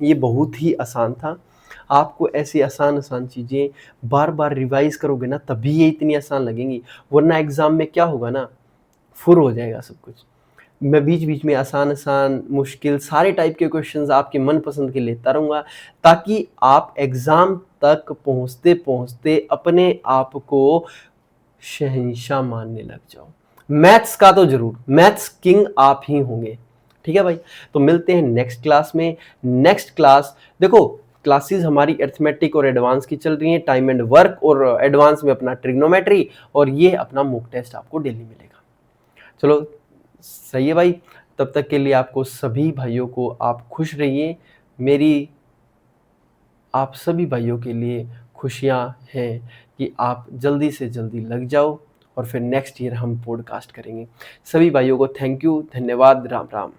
ये बहुत ही आसान था। आपको ऐसी आसान आसान चीज़ें बार बार रिवाइज करोगे ना तभी ये इतनी आसान लगेंगी, वरना एग्जाम में क्या होगा ना फुर हो जाएगा सब कुछ। मैं बीच बीच में आसान आसान मुश्किल सारे टाइप के क्वेश्चंस आपके मनपसंद के लेता रहूँगा, ताकि आप एग्ज़ाम तक पहुँचते पहुँचते अपने आप को शहंशाह मानने लग जाओ। मैथ्स का तो जरूर, मैथ्स किंग आप ही होंगे। ठीक है भाई, तो मिलते हैं नेक्स्ट क्लास में। नेक्स्ट क्लास देखो, क्लासेस हमारी अरिथमेटिक और एडवांस की चल रही हैं, टाइम एंड वर्क, और एडवांस में अपना ट्रिग्नोमेट्री, और ये अपना मॉक टेस्ट आपको डेली मिलेगा। चलो सही है भाई, तब तक के लिए आपको सभी भाइयों को आप खुश रहिए। मेरी आप सभी भाइयों के लिए खुशियाँ हैं कि आप जल्दी से जल्दी लग जाओ, और फिर नेक्स्ट ईयर हम पॉडकास्ट करेंगे। सभी भाइयों को थैंक यू, धन्यवाद, राम राम।